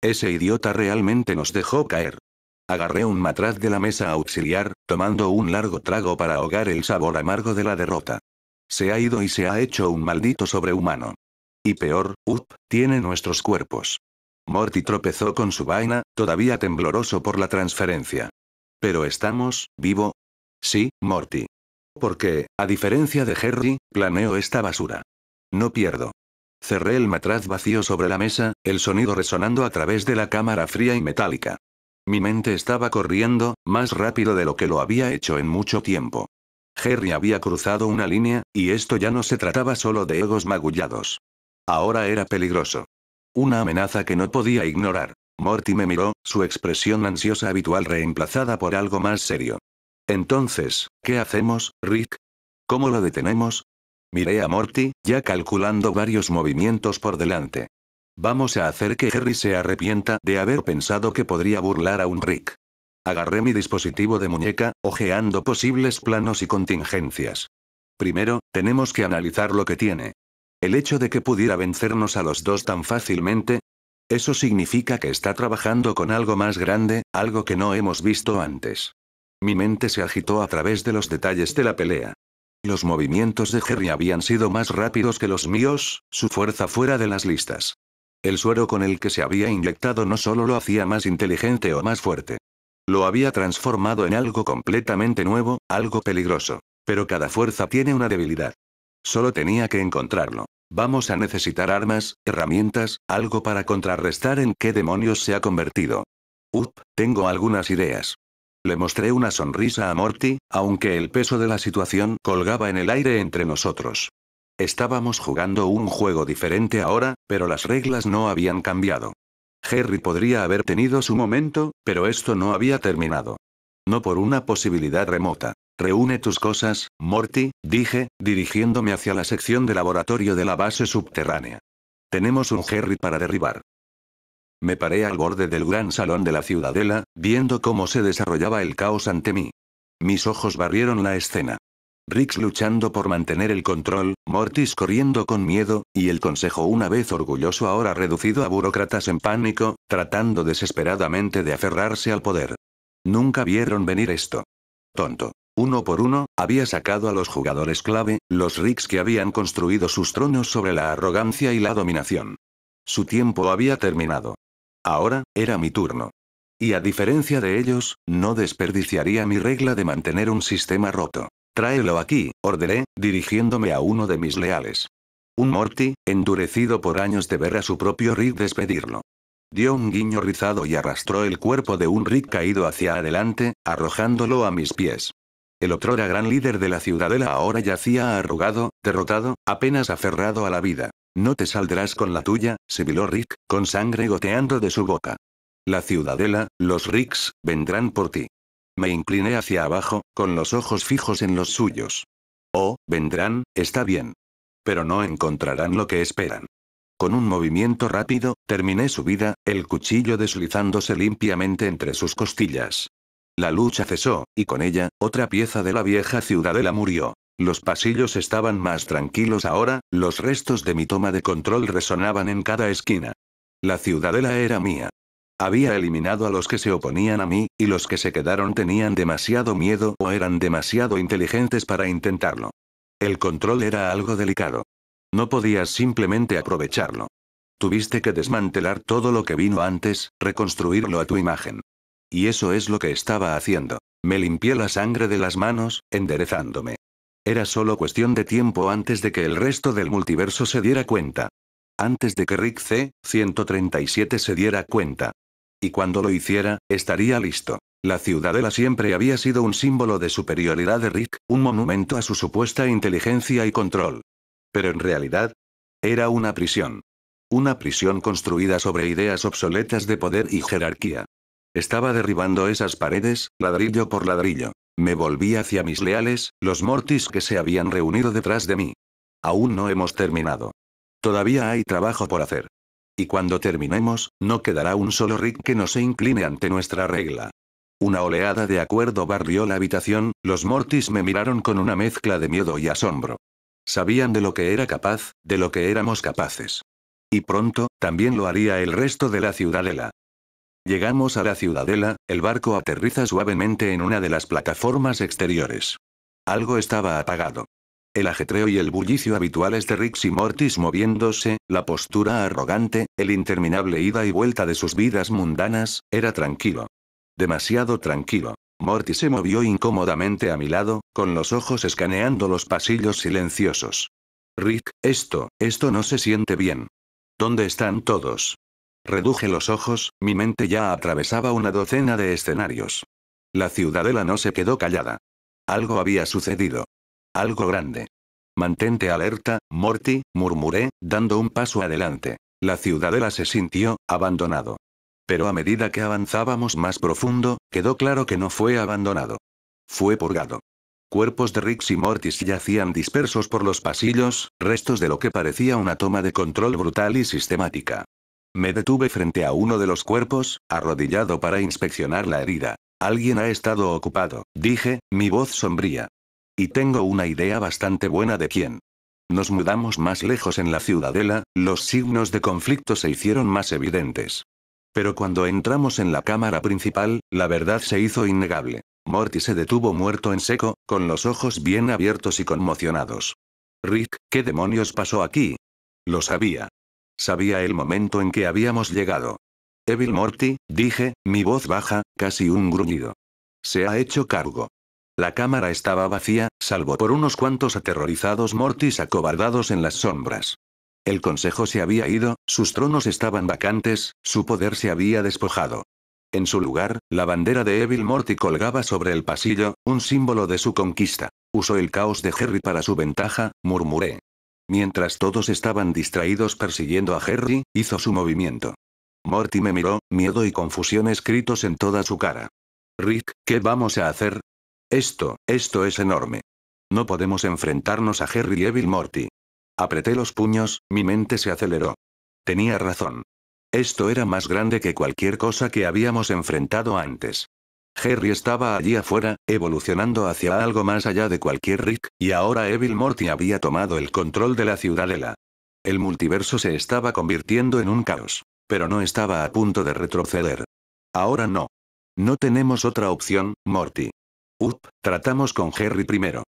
Ese idiota realmente nos dejó caer. Agarré un matraz de la mesa auxiliar, tomando un largo trago para ahogar el sabor amargo de la derrota. Se ha ido y se ha hecho un maldito sobrehumano. Y peor, tiene nuestros cuerpos. Morty tropezó con su vaina, todavía tembloroso por la transferencia. ¿Pero estamos, vivo? Sí, Morty. Porque, a diferencia de Jerry, planeo esta basura. No pierdo. Cerré el matraz vacío sobre la mesa, el sonido resonando a través de la cámara fría y metálica. Mi mente estaba corriendo, más rápido de lo que lo había hecho en mucho tiempo. Jerry había cruzado una línea, y esto ya no se trataba solo de egos magullados. Ahora era peligroso. Una amenaza que no podía ignorar. Morty me miró, su expresión ansiosa habitual reemplazada por algo más serio. Entonces, ¿qué hacemos, Rick? ¿Cómo lo detenemos? Miré a Morty, ya calculando varios movimientos por delante. Vamos a hacer que Jerry se arrepienta de haber pensado que podría burlar a un Rick. Agarré mi dispositivo de muñeca, ojeando posibles planos y contingencias. Primero, tenemos que analizar lo que tiene. El hecho de que pudiera vencernos a los dos tan fácilmente, eso significa que está trabajando con algo más grande, algo que no hemos visto antes. Mi mente se agitó a través de los detalles de la pelea. Los movimientos de Jerry habían sido más rápidos que los míos, su fuerza fuera de las listas. El suero con el que se había inyectado no solo lo hacía más inteligente o más fuerte. Lo había transformado en algo completamente nuevo, algo peligroso. Pero cada fuerza tiene una debilidad. Solo tenía que encontrarlo. Vamos a necesitar armas, herramientas, algo para contrarrestar en qué demonios se ha convertido. Tengo algunas ideas. Le mostré una sonrisa a Morty, aunque el peso de la situación colgaba en el aire entre nosotros. Estábamos jugando un juego diferente ahora, pero las reglas no habían cambiado. Jerry podría haber tenido su momento, pero esto no había terminado. No por una posibilidad remota. Reúne tus cosas, Morty, dije, dirigiéndome hacia la sección de laboratorio de la base subterránea. Tenemos un Harry para derribar. Me paré al borde del gran salón de la ciudadela, viendo cómo se desarrollaba el caos ante mí. Mis ojos barrieron la escena. Riggs luchando por mantener el control, Mortis corriendo con miedo, y el consejo una vez orgulloso ahora reducido a burócratas en pánico, tratando desesperadamente de aferrarse al poder. Nunca vieron venir esto. Tonto. Uno por uno, había sacado a los jugadores clave, los Riggs que habían construido sus tronos sobre la arrogancia y la dominación. Su tiempo había terminado. Ahora, era mi turno. Y a diferencia de ellos, no desperdiciaría mi regla de mantener un sistema roto. Tráelo aquí, ordené, dirigiéndome a uno de mis leales. Un Morty, endurecido por años de ver a su propio Rick despedirlo. Dio un guiño rizado y arrastró el cuerpo de un Rick caído hacia adelante, arrojándolo a mis pies. El otrora gran líder de la ciudadela ahora yacía arrugado, derrotado, apenas aferrado a la vida. No te saldrás con la tuya, sibiló Rick, con sangre goteando de su boca. La ciudadela, los Ricks, vendrán por ti. Me incliné hacia abajo, con los ojos fijos en los suyos. Oh, vendrán, está bien. Pero no encontrarán lo que esperan. Con un movimiento rápido, terminé su vida, el cuchillo deslizándose limpiamente entre sus costillas. La lucha cesó, y con ella, otra pieza de la vieja ciudadela murió. Los pasillos estaban más tranquilos ahora, los restos de mi toma de control resonaban en cada esquina. La ciudadela era mía. Había eliminado a los que se oponían a mí, y los que se quedaron tenían demasiado miedo o eran demasiado inteligentes para intentarlo. El control era algo delicado. No podías simplemente aprovecharlo. Tuviste que desmantelar todo lo que vino antes, reconstruirlo a tu imagen. Y eso es lo que estaba haciendo. Me limpié la sangre de las manos, enderezándome. Era solo cuestión de tiempo antes de que el resto del multiverso se diera cuenta. Antes de que Rick C-137 se diera cuenta. Y cuando lo hiciera, estaría listo. La ciudadela siempre había sido un símbolo de superioridad de Rick, un monumento a su supuesta inteligencia y control. Pero en realidad, era una prisión. Una prisión construida sobre ideas obsoletas de poder y jerarquía. Estaba derribando esas paredes, ladrillo por ladrillo. Me volví hacia mis leales, los Mortys que se habían reunido detrás de mí. Aún no hemos terminado. Todavía hay trabajo por hacer. Y cuando terminemos, no quedará un solo Rick que no se incline ante nuestra regla. Una oleada de acuerdo barrió la habitación, los Mortys me miraron con una mezcla de miedo y asombro. Sabían de lo que era capaz, de lo que éramos capaces. Y pronto, también lo haría el resto de la ciudadela. Llegamos a la ciudadela, el barco aterriza suavemente en una de las plataformas exteriores. Algo estaba apagado. El ajetreo y el bullicio habituales de Rick y Mortys moviéndose, la postura arrogante, el interminable ida y vuelta de sus vidas mundanas, era tranquilo. Demasiado tranquilo. Morty se movió incómodamente a mi lado, con los ojos escaneando los pasillos silenciosos. Rick, esto no se siente bien. ¿Dónde están todos? Reduje los ojos, mi mente ya atravesaba una docena de escenarios. La ciudadela no se quedó callada. Algo había sucedido. Algo grande. Mantente alerta, Morty, murmuré, dando un paso adelante. La ciudadela se sintió, abandonado. Pero a medida que avanzábamos más profundo, quedó claro que no fue abandonado. Fue purgado. Cuerpos de Rick y Mortys yacían dispersos por los pasillos, restos de lo que parecía una toma de control brutal y sistemática. Me detuve frente a uno de los cuerpos, arrodillado para inspeccionar la herida. Alguien ha estado ocupado, dije, mi voz sombría. Y tengo una idea bastante buena de quién. Nos mudamos más lejos en la ciudadela, los signos de conflicto se hicieron más evidentes. Pero cuando entramos en la cámara principal, la verdad se hizo innegable. Morty se detuvo muerto en seco, con los ojos bien abiertos y conmocionados. Rick, ¿qué demonios pasó aquí? Lo sabía. Sabía el momento en que habíamos llegado. Evil Morty, dije, mi voz baja, casi un gruñido. Se ha hecho cargo. La cámara estaba vacía, salvo por unos cuantos aterrorizados Mortys acobardados en las sombras. El consejo se había ido, sus tronos estaban vacantes, su poder se había despojado. En su lugar, la bandera de Evil Morty colgaba sobre el pasillo, un símbolo de su conquista. Usó el caos de Harry para su ventaja, murmuré. Mientras todos estaban distraídos persiguiendo a Harry, hizo su movimiento. Morty me miró, miedo y confusión escritos en toda su cara. Rick, ¿qué vamos a hacer? Esto es enorme. No podemos enfrentarnos a Harry y Evil Morty. Apreté los puños, mi mente se aceleró. Tenía razón. Esto era más grande que cualquier cosa que habíamos enfrentado antes. Harry estaba allí afuera, evolucionando hacia algo más allá de cualquier Rick, y ahora Evil Morty había tomado el control de la ciudadela. El multiverso se estaba convirtiendo en un caos, pero no estaba a punto de retroceder. Ahora no. No tenemos otra opción, Morty. Tratamos con Harry primero.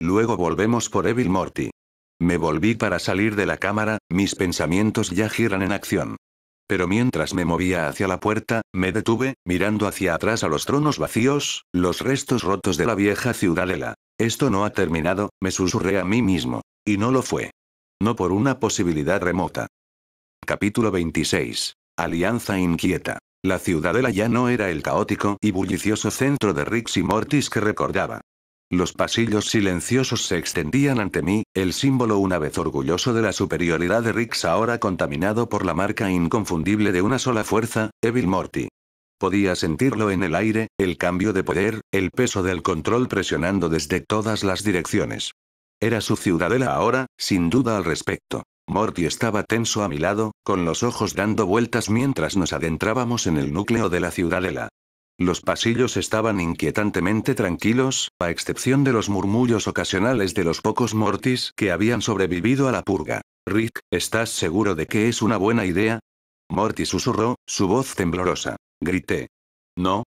Luego volvemos por Evil Morty. Me volví para salir de la cámara, mis pensamientos ya giran en acción. Pero mientras me movía hacia la puerta, me detuve, mirando hacia atrás a los tronos vacíos, los restos rotos de la vieja ciudadela. Esto no ha terminado, me susurré a mí mismo. Y no lo fue. No por una posibilidad remota. Capítulo 26. Alianza inquieta. La ciudadela ya no era el caótico y bullicioso centro de Ricks y Mortys que recordaba. Los pasillos silenciosos se extendían ante mí, el símbolo una vez orgulloso de la superioridad de Ricks ahora contaminado por la marca inconfundible de una sola fuerza, Evil Morty. Podía sentirlo en el aire, el cambio de poder, el peso del control presionando desde todas las direcciones. Era su ciudadela ahora, sin duda al respecto. Morty estaba tenso a mi lado, con los ojos dando vueltas mientras nos adentrábamos en el núcleo de la ciudadela. Los pasillos estaban inquietantemente tranquilos, a excepción de los murmullos ocasionales de los pocos Mortys que habían sobrevivido a la purga. Rick, ¿estás seguro de que es una buena idea? Morty susurró, su voz temblorosa. Grité. No,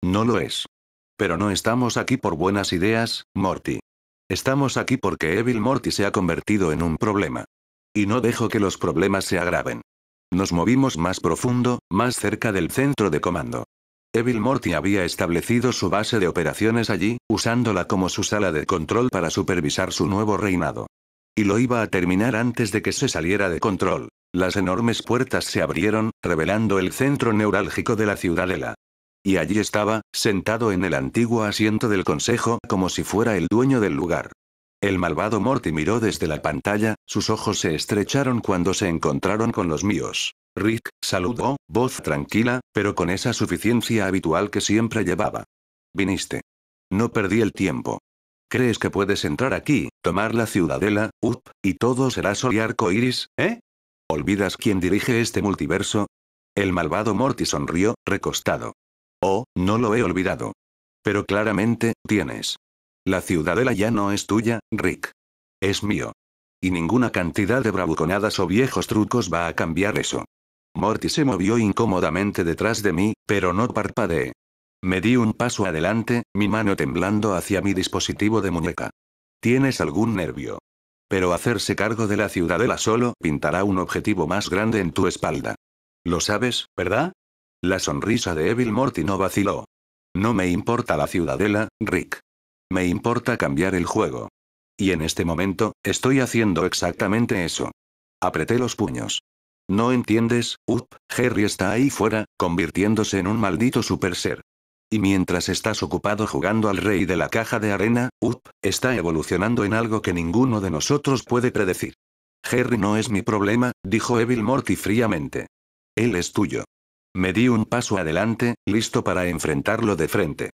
no lo es. Pero no estamos aquí por buenas ideas, Morty. Estamos aquí porque Evil Morty se ha convertido en un problema. Y no dejo que los problemas se agraven. Nos movimos más profundo, más cerca del centro de comando. Evil Morty había establecido su base de operaciones allí, usándola como su sala de control para supervisar su nuevo reinado. Y lo iba a terminar antes de que se saliera de control. Las enormes puertas se abrieron, revelando el centro neurálgico de la ciudadela. Y allí estaba, sentado en el antiguo asiento del consejo, como si fuera el dueño del lugar. El malvado Morty miró desde la pantalla, sus ojos se estrecharon cuando se encontraron con los míos. Rick, saludó, voz tranquila, pero con esa suficiencia habitual que siempre llevaba. Viniste. No perdí el tiempo. ¿Crees que puedes entrar aquí, tomar la ciudadela, y todo será sol y arco iris, eh? ¿Olvidas quién dirige este multiverso? El malvado Morty sonrió, recostado. Oh, no lo he olvidado. Pero claramente, tienes. La ciudadela ya no es tuya, Rick. Es mío. Y ninguna cantidad de bravuconadas o viejos trucos va a cambiar eso. Morty se movió incómodamente detrás de mí, pero no parpadeé. Me di un paso adelante, mi mano temblando hacia mi dispositivo de muñeca. ¿Tienes algún nervio? Pero hacerse cargo de la ciudadela solo pintará un objetivo más grande en tu espalda. Lo sabes, ¿verdad? La sonrisa de Evil Morty no vaciló. No me importa la ciudadela, Rick. Me importa cambiar el juego. Y en este momento, estoy haciendo exactamente eso. Apreté los puños. ¿No entiendes? Harry está ahí fuera, convirtiéndose en un maldito super ser. Y mientras estás ocupado jugando al rey de la caja de arena, está evolucionando en algo que ninguno de nosotros puede predecir. Harry no es mi problema, dijo Evil Morty fríamente. Él es tuyo. Me di un paso adelante, listo para enfrentarlo de frente.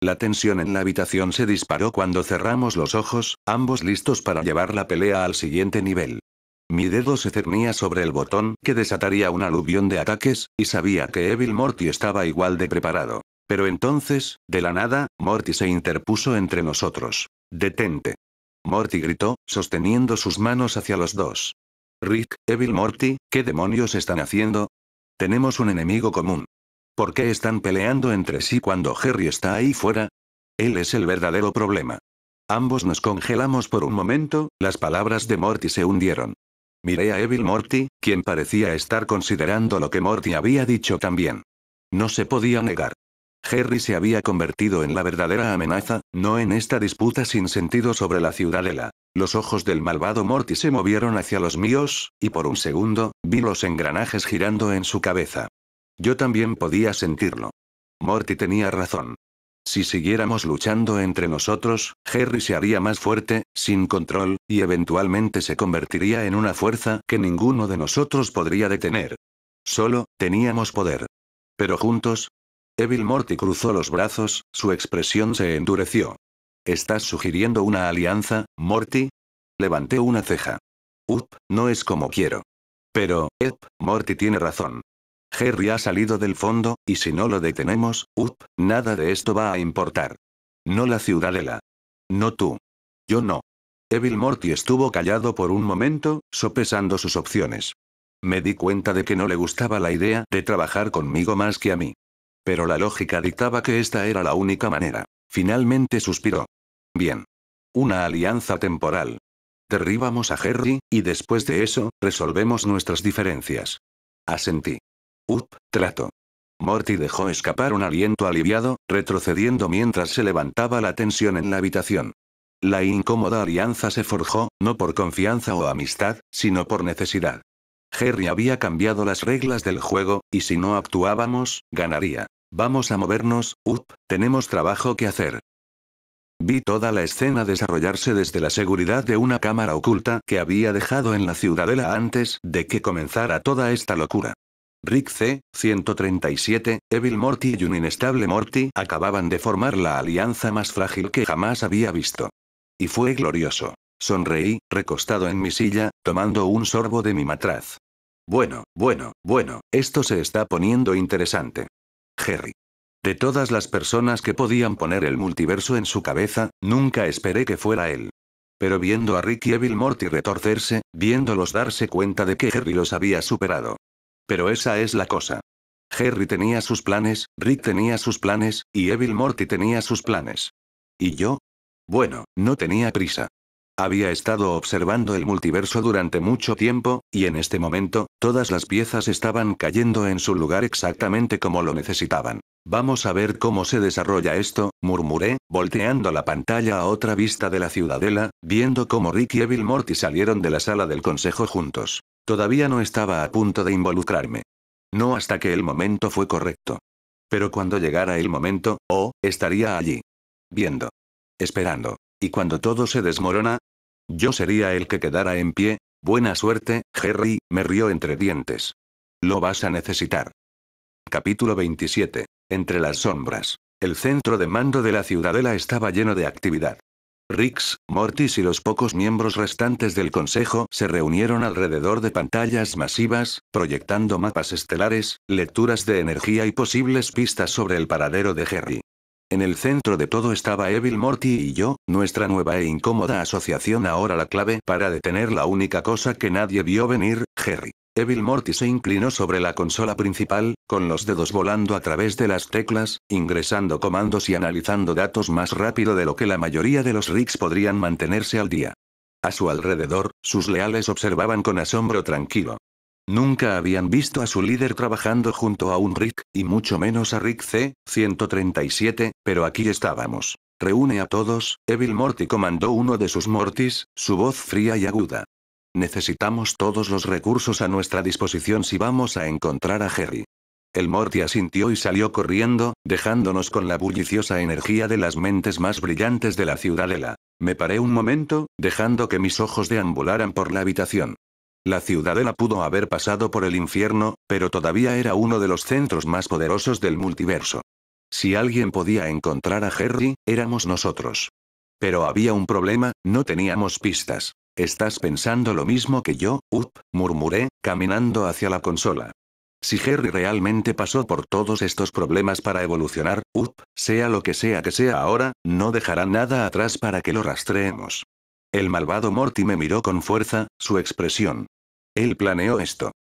La tensión en la habitación se disparó cuando cerramos los ojos, ambos listos para llevar la pelea al siguiente nivel. Mi dedo se cernía sobre el botón que desataría un aluvión de ataques, y sabía que Evil Morty estaba igual de preparado. Pero entonces, de la nada, Morty se interpuso entre nosotros. «Detente». Morty gritó, sosteniendo sus manos hacia los dos. Rick, Evil Morty, ¿qué demonios están haciendo? Tenemos un enemigo común. ¿Por qué están peleando entre sí cuando Harry está ahí fuera? Él es el verdadero problema. Ambos nos congelamos por un momento, las palabras de Morty se hundieron. Miré a Evil Morty, quien parecía estar considerando lo que Morty había dicho también. No se podía negar. Harry se había convertido en la verdadera amenaza, no en esta disputa sin sentido sobre la ciudadela. Los ojos del malvado Morty se movieron hacia los míos, y por un segundo, vi los engranajes girando en su cabeza. Yo también podía sentirlo. Morty tenía razón. Si siguiéramos luchando entre nosotros, Harry se haría más fuerte, sin control, y eventualmente se convertiría en una fuerza que ninguno de nosotros podría detener. Solo, teníamos poder. Pero juntos. Evil Morty cruzó los brazos, su expresión se endureció. ¿Estás sugiriendo una alianza, Morty? Levanté una ceja. No es como quiero. Pero, Morty tiene razón. Harry ha salido del fondo, y si no lo detenemos, nada de esto va a importar. No la ciudadela. No tú. Yo no. Evil Morty estuvo callado por un momento, sopesando sus opciones. Me di cuenta de que no le gustaba la idea de trabajar conmigo más que a mí. Pero la lógica dictaba que esta era la única manera. Finalmente suspiró. Bien. Una alianza temporal. Derribamos a Harry, y después de eso, resolvemos nuestras diferencias. Asentí. Trato. Morty dejó escapar un aliento aliviado, retrocediendo mientras se levantaba la tensión en la habitación. La incómoda alianza se forjó, no por confianza o amistad, sino por necesidad. Harry había cambiado las reglas del juego, y si no actuábamos, ganaría. Vamos a movernos, tenemos trabajo que hacer. Vi toda la escena desarrollarse desde la seguridad de una cámara oculta que había dejado en la ciudadela antes de que comenzara toda esta locura. Rick C. 137, Evil Morty y un inestable Morty acababan de formar la alianza más frágil que jamás había visto. Y fue glorioso. Sonreí, recostado en mi silla, tomando un sorbo de mi matraz. Bueno, esto se está poniendo interesante. Harry. De todas las personas que podían poner el multiverso en su cabeza, nunca esperé que fuera él. Pero viendo a Rick y Evil Morty retorcerse, viéndolos darse cuenta de que Harry los había superado. Pero esa es la cosa. Harry tenía sus planes, Rick tenía sus planes, y Evil Morty tenía sus planes. ¿Y yo? Bueno, no tenía prisa. Había estado observando el multiverso durante mucho tiempo, y en este momento, todas las piezas estaban cayendo en su lugar exactamente como lo necesitaban. Vamos a ver cómo se desarrolla esto, murmuré, volteando la pantalla a otra vista de la ciudadela, viendo cómo Rick y Evil Morty salieron de la sala del consejo juntos. Todavía no estaba a punto de involucrarme. No hasta que el momento fue correcto. Pero cuando llegara el momento, estaría allí. Viendo. Esperando. ¿Y cuando todo se desmorona? Yo sería el que quedara en pie. Buena suerte, Harry, me rió entre dientes. Lo vas a necesitar. Capítulo 27. Entre las sombras. El centro de mando de la ciudadela estaba lleno de actividad. Rix, Mortis y los pocos miembros restantes del consejo se reunieron alrededor de pantallas masivas, proyectando mapas estelares, lecturas de energía y posibles pistas sobre el paradero de Harry. En el centro de todo estaba Evil Morty y yo, nuestra nueva e incómoda asociación, ahora la clave para detener la única cosa que nadie vio venir, Harry. Evil Morty se inclinó sobre la consola principal, con los dedos volando a través de las teclas, ingresando comandos y analizando datos más rápido de lo que la mayoría de los Ricks podrían mantenerse al día. A su alrededor, sus leales observaban con asombro tranquilo. Nunca habían visto a su líder trabajando junto a un Rick, y mucho menos a Rick C. 137, pero aquí estábamos. Reúne a todos, Evil Morty comandó uno de sus Mortys, su voz fría y aguda. Necesitamos todos los recursos a nuestra disposición si vamos a encontrar a Harry. El Morty asintió y salió corriendo, dejándonos con la bulliciosa energía de las mentes más brillantes de la ciudadela. Me paré un momento, dejando que mis ojos deambularan por la habitación. La ciudadela pudo haber pasado por el infierno, pero todavía era uno de los centros más poderosos del multiverso. Si alguien podía encontrar a Harry, éramos nosotros. Pero había un problema, no teníamos pistas. ¿Estás pensando lo mismo que yo? Murmuré, caminando hacia la consola. Si Harry realmente pasó por todos estos problemas para evolucionar, sea lo que sea ahora, no dejará nada atrás para que lo rastreemos. El malvado Morty me miró con fuerza, su expresión. Él planeó esto.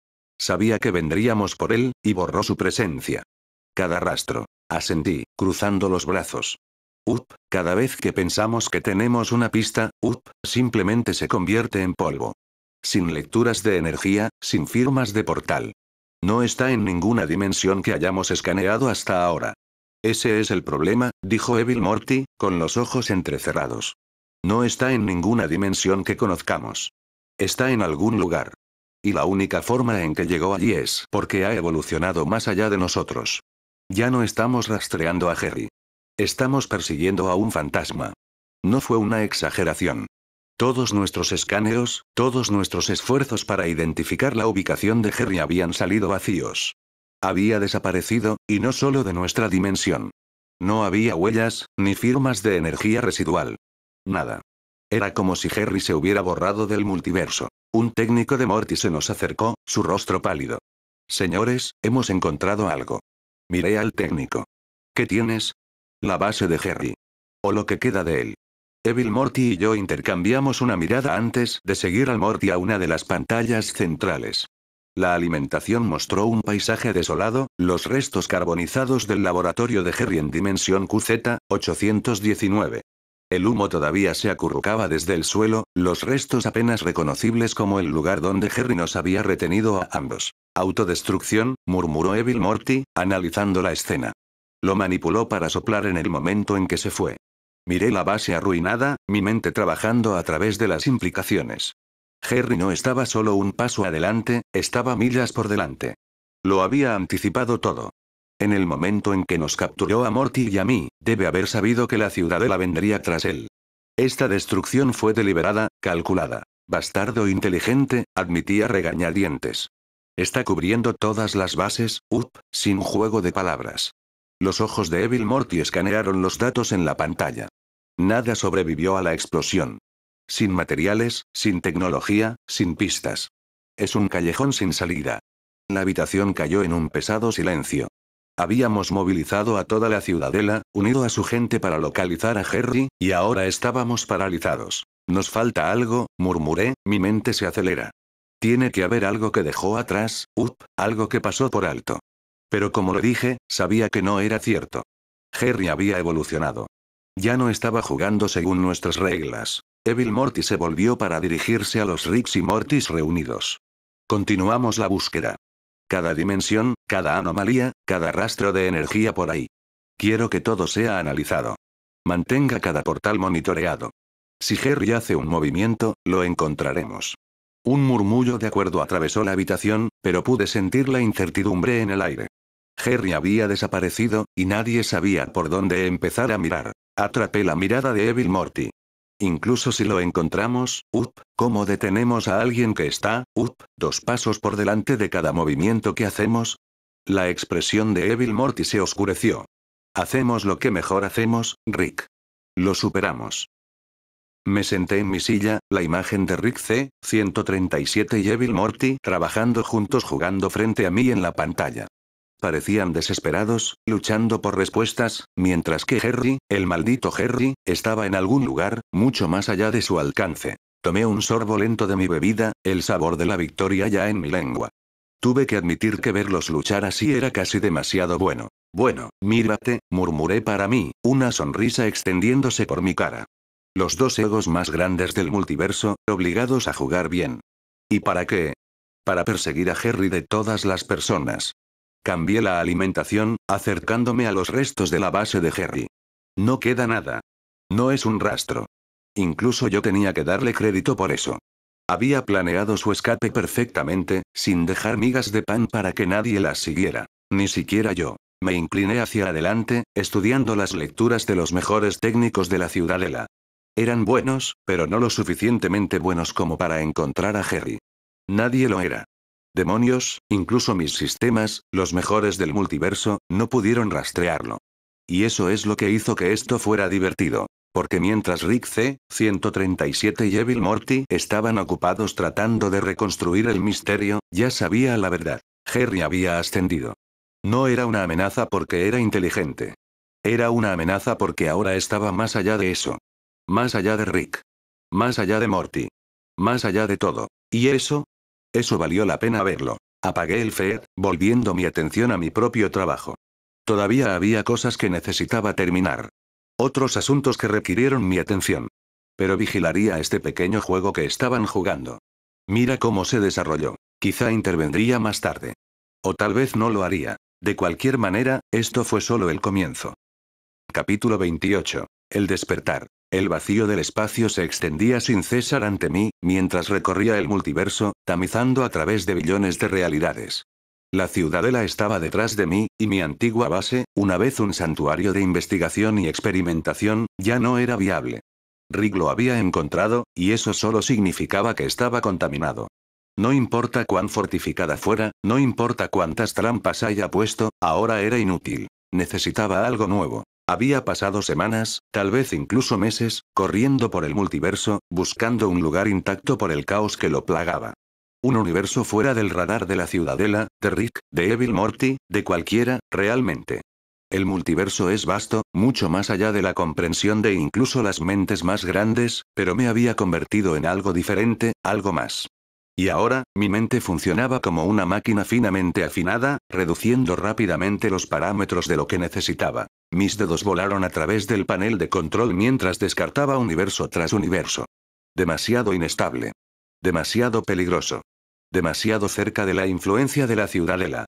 Sabía que vendríamos por él, y borró su presencia. Cada rastro. Asentí, cruzando los brazos. Cada vez que pensamos que tenemos una pista, simplemente se convierte en polvo. Sin lecturas de energía, sin firmas de portal. No está en ninguna dimensión que hayamos escaneado hasta ahora. Ese es el problema, dijo Evil Morty, con los ojos entrecerrados. No está en ninguna dimensión que conozcamos. Está en algún lugar. Y la única forma en que llegó allí es porque ha evolucionado más allá de nosotros. Ya no estamos rastreando a Harry. Estamos persiguiendo a un fantasma. No fue una exageración. Todos nuestros escaneos, todos nuestros esfuerzos para identificar la ubicación de Harry habían salido vacíos. Había desaparecido, y no solo de nuestra dimensión. No había huellas, ni firmas de energía residual. Nada. Era como si Harry se hubiera borrado del multiverso. Un técnico de Morty se nos acercó, su rostro pálido. Señores, hemos encontrado algo. Miré al técnico. ¿Qué tienes? La base de Harry. O lo que queda de él. Evil Morty y yo intercambiamos una mirada antes de seguir al Morty a una de las pantallas centrales. La alimentación mostró un paisaje desolado, los restos carbonizados del laboratorio de Harry en dimensión QZ-819. El humo todavía se acurrucaba desde el suelo, los restos apenas reconocibles como el lugar donde Harry nos había retenido a ambos. Autodestrucción, murmuró Evil Morty, analizando la escena. Lo manipuló para soplar en el momento en que se fue. Miré la base arruinada, mi mente trabajando a través de las implicaciones. Harry no estaba solo un paso adelante, estaba millas por delante. Lo había anticipado todo. En el momento en que nos capturó a Morty y a mí, debe haber sabido que la ciudadela vendría tras él. Esta destrucción fue deliberada, calculada. Bastardo inteligente, admitía regañadientes. Está cubriendo todas las bases, sin juego de palabras. Los ojos de Evil Morty escanearon los datos en la pantalla. Nada sobrevivió a la explosión. Sin materiales, sin tecnología, sin pistas. Es un callejón sin salida. La habitación cayó en un pesado silencio. Habíamos movilizado a toda la ciudadela, unido a su gente para localizar a Harry, y ahora estábamos paralizados. Nos falta algo, murmuré, mi mente se acelera. Tiene que haber algo que dejó atrás, algo que pasó por alto. Pero como lo dije, sabía que no era cierto. Harry había evolucionado. Ya no estaba jugando según nuestras reglas. Evil Morty se volvió para dirigirse a los Ricks y Mortys reunidos. Continuamos la búsqueda. Cada dimensión, cada anomalía, cada rastro de energía por ahí. Quiero que todo sea analizado. Mantenga cada portal monitoreado. Si Harry hace un movimiento, lo encontraremos. Un murmullo de acuerdo atravesó la habitación, pero pude sentir la incertidumbre en el aire. Harry había desaparecido, y nadie sabía por dónde empezar a mirar. Atrapé la mirada de Evil Morty. Incluso si lo encontramos, ¿cómo detenemos a alguien que está, 2 pasos por delante de cada movimiento que hacemos? La expresión de Evil Morty se oscureció. Hacemos lo que mejor hacemos, Rick. Lo superamos. Me senté en mi silla, la imagen de Rick C-137 y Evil Morty trabajando juntos jugando frente a mí en la pantalla. Parecían desesperados, luchando por respuestas, mientras que Harry, el maldito Harry, estaba en algún lugar, mucho más allá de su alcance. Tomé un sorbo lento de mi bebida, el sabor de la victoria ya en mi lengua. Tuve que admitir que verlos luchar así era casi demasiado bueno. Bueno, mírate, murmuré para mí, una sonrisa extendiéndose por mi cara. Los 2 egos más grandes del multiverso, obligados a jugar bien. ¿Y para qué? Para perseguir a Harry de todas las personas. Cambié la alimentación, acercándome a los restos de la base de Harry. No queda nada. No es un rastro. Incluso yo tenía que darle crédito por eso. Había planeado su escape perfectamente, sin dejar migas de pan para que nadie las siguiera. Ni siquiera yo. Me incliné hacia adelante, estudiando las lecturas de los mejores técnicos de la ciudadela. Eran buenos, pero no lo suficientemente buenos como para encontrar a Harry. Nadie lo era. Demonios, incluso mis sistemas, los mejores del multiverso, no pudieron rastrearlo. Y eso es lo que hizo que esto fuera divertido. Porque mientras Rick C-137 y Evil Morty estaban ocupados tratando de reconstruir el misterio, ya sabía la verdad. Harry había ascendido. No era una amenaza porque era inteligente. Era una amenaza porque ahora estaba más allá de eso. Más allá de Rick. Más allá de Morty. Más allá de todo. ¿Y eso? Eso valió la pena verlo. Apagué el feed, volviendo mi atención a mi propio trabajo. Todavía había cosas que necesitaba terminar. Otros asuntos que requirieron mi atención. Pero vigilaría este pequeño juego que estaban jugando. Mira cómo se desarrolló. Quizá intervendría más tarde. O tal vez no lo haría. De cualquier manera, esto fue solo el comienzo. Capítulo 28. El despertar. El vacío del espacio se extendía sin cesar ante mí, mientras recorría el multiverso, tamizando a través de billones de realidades. La ciudadela estaba detrás de mí, y mi antigua base, una vez un santuario de investigación y experimentación, ya no era viable. Rick lo había encontrado, y eso solo significaba que estaba contaminado. No importa cuán fortificada fuera, no importa cuántas trampas haya puesto, ahora era inútil. Necesitaba algo nuevo. Había pasado semanas, tal vez incluso meses, corriendo por el multiverso, buscando un lugar intacto por el caos que lo plagaba. Un universo fuera del radar de la Ciudadela, de Rick, de Evil Morty, de cualquiera, realmente. El multiverso es vasto, mucho más allá de la comprensión de incluso las mentes más grandes, pero me había convertido en algo diferente, algo más. Y ahora, mi mente funcionaba como una máquina finamente afinada, reduciendo rápidamente los parámetros de lo que necesitaba. Mis dedos volaron a través del panel de control mientras descartaba universo tras universo. Demasiado inestable. Demasiado peligroso. Demasiado cerca de la influencia de la Ciudadela.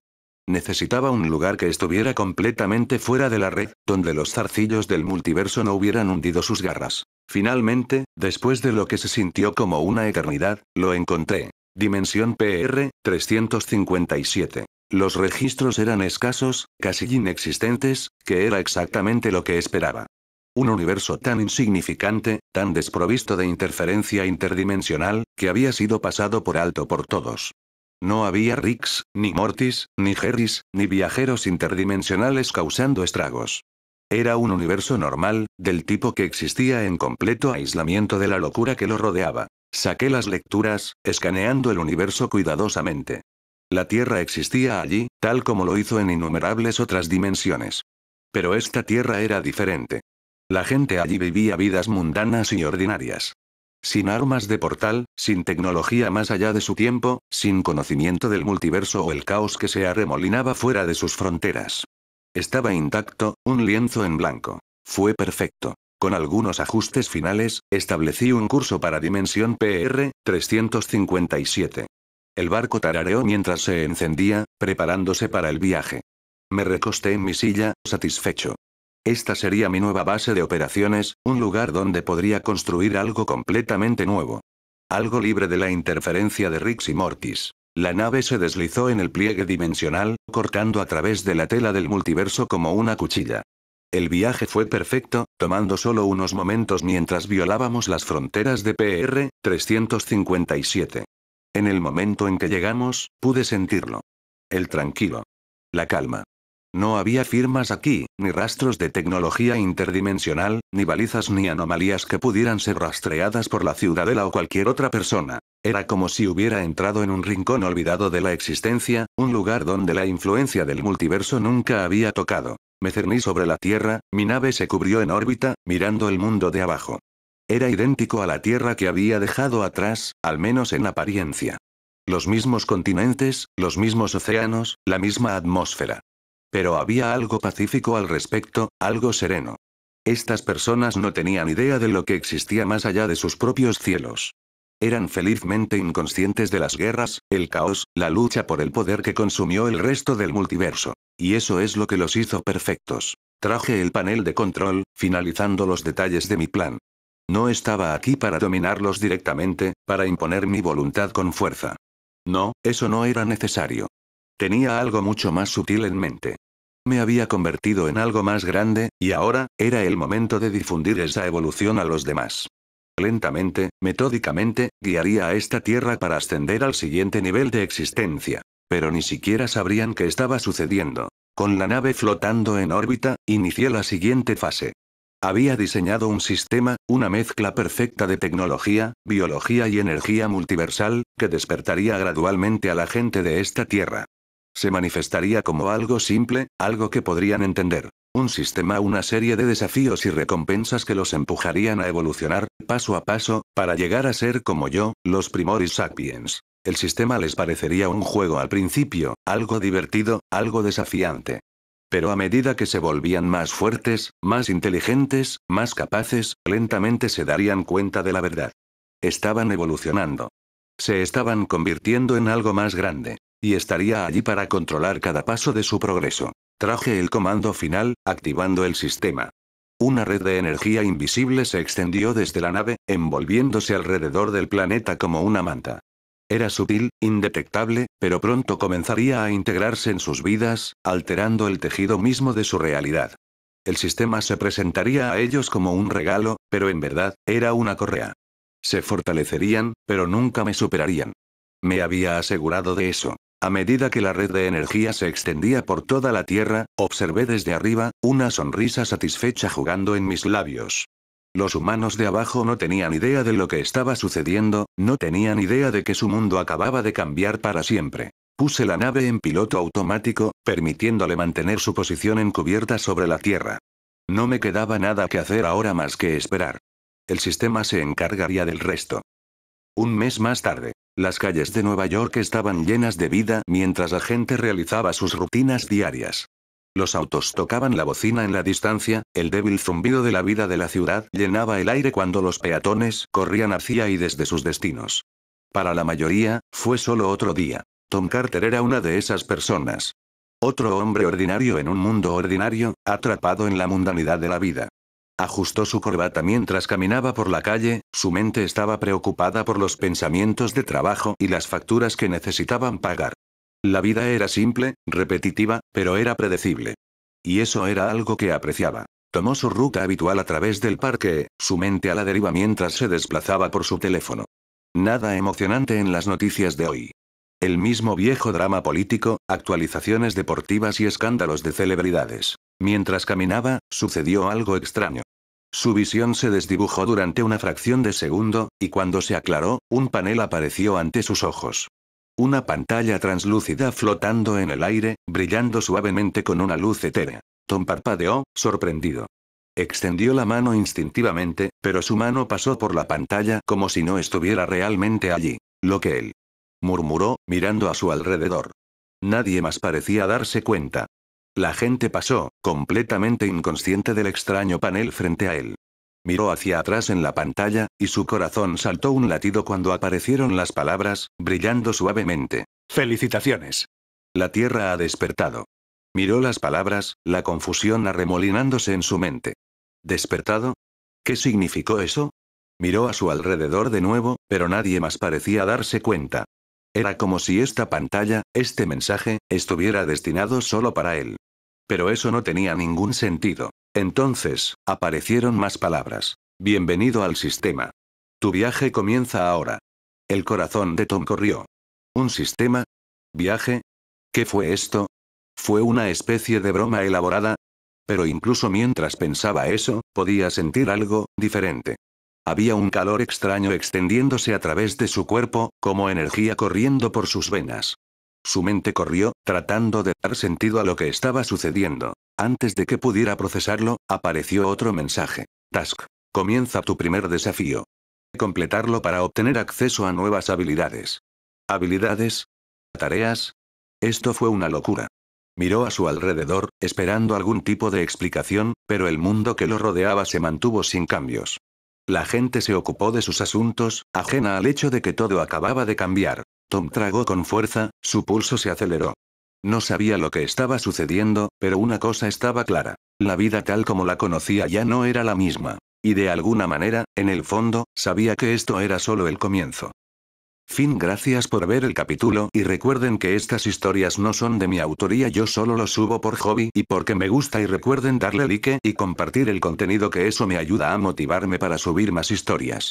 Necesitaba un lugar que estuviera completamente fuera de la red, donde los zarcillos del multiverso no hubieran hundido sus garras. Finalmente, después de lo que se sintió como una eternidad, lo encontré. Dimensión PR, 357. Los registros eran escasos, casi inexistentes, que era exactamente lo que esperaba. Un universo tan insignificante, tan desprovisto de interferencia interdimensional, que había sido pasado por alto por todos. No había Ricks, ni Mortys, ni Jerrys, ni viajeros interdimensionales causando estragos. Era un universo normal, del tipo que existía en completo aislamiento de la locura que lo rodeaba. Saqué las lecturas, escaneando el universo cuidadosamente. La Tierra existía allí, tal como lo hizo en innumerables otras dimensiones. Pero esta Tierra era diferente. La gente allí vivía vidas mundanas y ordinarias. Sin armas de portal, sin tecnología más allá de su tiempo, sin conocimiento del multiverso o el caos que se arremolinaba fuera de sus fronteras. Estaba intacto, un lienzo en blanco. Fue perfecto. Con algunos ajustes finales, establecí un curso para Dimensión PR, 357. El barco tarareó mientras se encendía, preparándose para el viaje. Me recosté en mi silla, satisfecho. Esta sería mi nueva base de operaciones, un lugar donde podría construir algo completamente nuevo. Algo libre de la interferencia de Ricks y Mortys. La nave se deslizó en el pliegue dimensional, cortando a través de la tela del multiverso como una cuchilla. El viaje fue perfecto, tomando solo unos momentos mientras violábamos las fronteras de PR, 357. En el momento en que llegamos, pude sentirlo. El tranquilo. La calma. No había firmas aquí, ni rastros de tecnología interdimensional, ni balizas ni anomalías que pudieran ser rastreadas por la Ciudadela o cualquier otra persona. Era como si hubiera entrado en un rincón olvidado de la existencia, un lugar donde la influencia del multiverso nunca había tocado. Me cerní sobre la Tierra, mi nave se cubrió en órbita, mirando el mundo de abajo. Era idéntico a la Tierra que había dejado atrás, al menos en apariencia. Los mismos continentes, los mismos océanos, la misma atmósfera. Pero había algo pacífico al respecto, algo sereno. Estas personas no tenían idea de lo que existía más allá de sus propios cielos. Eran felizmente inconscientes de las guerras, el caos, la lucha por el poder que consumió el resto del multiverso. Y eso es lo que los hizo perfectos. Traje el panel de control, finalizando los detalles de mi plan. No estaba aquí para dominarlos directamente, para imponer mi voluntad con fuerza. No, eso no era necesario. Tenía algo mucho más sutil en mente. Me había convertido en algo más grande, y ahora, era el momento de difundir esa evolución a los demás. Lentamente, metódicamente, guiaría a esta Tierra para ascender al siguiente nivel de existencia. Pero ni siquiera sabrían qué estaba sucediendo. Con la nave flotando en órbita, inicié la siguiente fase. Había diseñado un sistema, una mezcla perfecta de tecnología, biología y energía multiversal, que despertaría gradualmente a la gente de esta Tierra. Se manifestaría como algo simple, algo que podrían entender. Un sistema, una serie de desafíos y recompensas que los empujarían a evolucionar, paso a paso, para llegar a ser como yo, los Primoris Sapiens. El sistema les parecería un juego al principio, algo divertido, algo desafiante. Pero a medida que se volvían más fuertes, más inteligentes, más capaces, lentamente se darían cuenta de la verdad. Estaban evolucionando. Se estaban convirtiendo en algo más grande. Y estaría allí para controlar cada paso de su progreso. Traje el comando final, activando el sistema. Una red de energía invisible se extendió desde la nave, envolviéndose alrededor del planeta como una manta. Era sutil, indetectable, pero pronto comenzaría a integrarse en sus vidas, alterando el tejido mismo de su realidad. El sistema se presentaría a ellos como un regalo, pero en verdad, era una correa. Se fortalecerían, pero nunca me superarían. Me había asegurado de eso. A medida que la red de energía se extendía por toda la Tierra, observé desde arriba, una sonrisa satisfecha jugando en mis labios. Los humanos de abajo no tenían idea de lo que estaba sucediendo, no tenían idea de que su mundo acababa de cambiar para siempre. Puse la nave en piloto automático, permitiéndole mantener su posición encubierta sobre la Tierra. No me quedaba nada que hacer ahora más que esperar. El sistema se encargaría del resto. Un mes más tarde, las calles de Nueva York estaban llenas de vida mientras la gente realizaba sus rutinas diarias. Los autos tocaban la bocina en la distancia, el débil zumbido de la vida de la ciudad llenaba el aire cuando los peatones corrían hacia y desde sus destinos. Para la mayoría, fue solo otro día. Tom Carter era una de esas personas. Otro hombre ordinario en un mundo ordinario, atrapado en la mundanidad de la vida. Ajustó su corbata mientras caminaba por la calle, su mente estaba preocupada por los pensamientos de trabajo y las facturas que necesitaban pagar. La vida era simple, repetitiva, pero era predecible. Y eso era algo que apreciaba. Tomó su ruta habitual a través del parque, su mente a la deriva mientras se desplazaba por su teléfono. Nada emocionante en las noticias de hoy. El mismo viejo drama político, actualizaciones deportivas y escándalos de celebridades. Mientras caminaba, sucedió algo extraño. Su visión se desdibujó durante una fracción de segundo, y cuando se aclaró, un panel apareció ante sus ojos. Una pantalla translúcida flotando en el aire, brillando suavemente con una luz etérea. Tom parpadeó, sorprendido. Extendió la mano instintivamente, pero su mano pasó por la pantalla como si no estuviera realmente allí. Lo que él murmuró, mirando a su alrededor. Nadie más parecía darse cuenta. La gente pasó, completamente inconsciente del extraño panel frente a él. Miró hacia atrás en la pantalla, y su corazón saltó un latido cuando aparecieron las palabras, brillando suavemente. ¡Felicitaciones! La Tierra ha despertado. Miró las palabras, la confusión arremolinándose en su mente. ¿Despertado? ¿Qué significó eso? Miró a su alrededor de nuevo, pero nadie más parecía darse cuenta. Era como si esta pantalla, este mensaje, estuviera destinado solo para él. Pero eso no tenía ningún sentido. Entonces, aparecieron más palabras. Bienvenido al sistema. Tu viaje comienza ahora. El corazón de Tom corrió. ¿Un sistema? ¿Viaje? ¿Qué fue esto? ¿Fue una especie de broma elaborada? Pero incluso mientras pensaba eso, podía sentir algo diferente. Había un calor extraño extendiéndose a través de su cuerpo, como energía corriendo por sus venas. Su mente corrió, tratando de dar sentido a lo que estaba sucediendo. Antes de que pudiera procesarlo, apareció otro mensaje. Task. Comienza tu primer desafío. Completarlo para obtener acceso a nuevas habilidades. ¿Habilidades? ¿Tareas? Esto fue una locura. Miró a su alrededor, esperando algún tipo de explicación, pero el mundo que lo rodeaba se mantuvo sin cambios. La gente se ocupó de sus asuntos, ajena al hecho de que todo acababa de cambiar. Tom tragó con fuerza, su pulso se aceleró. No sabía lo que estaba sucediendo, pero una cosa estaba clara. La vida tal como la conocía ya no era la misma. Y de alguna manera, en el fondo, sabía que esto era solo el comienzo. Fin. Gracias por ver el capítulo y recuerden que estas historias no son de mi autoría, yo solo los subo por hobby y porque me gusta, y recuerden darle like y compartir el contenido, que eso me ayuda a motivarme para subir más historias.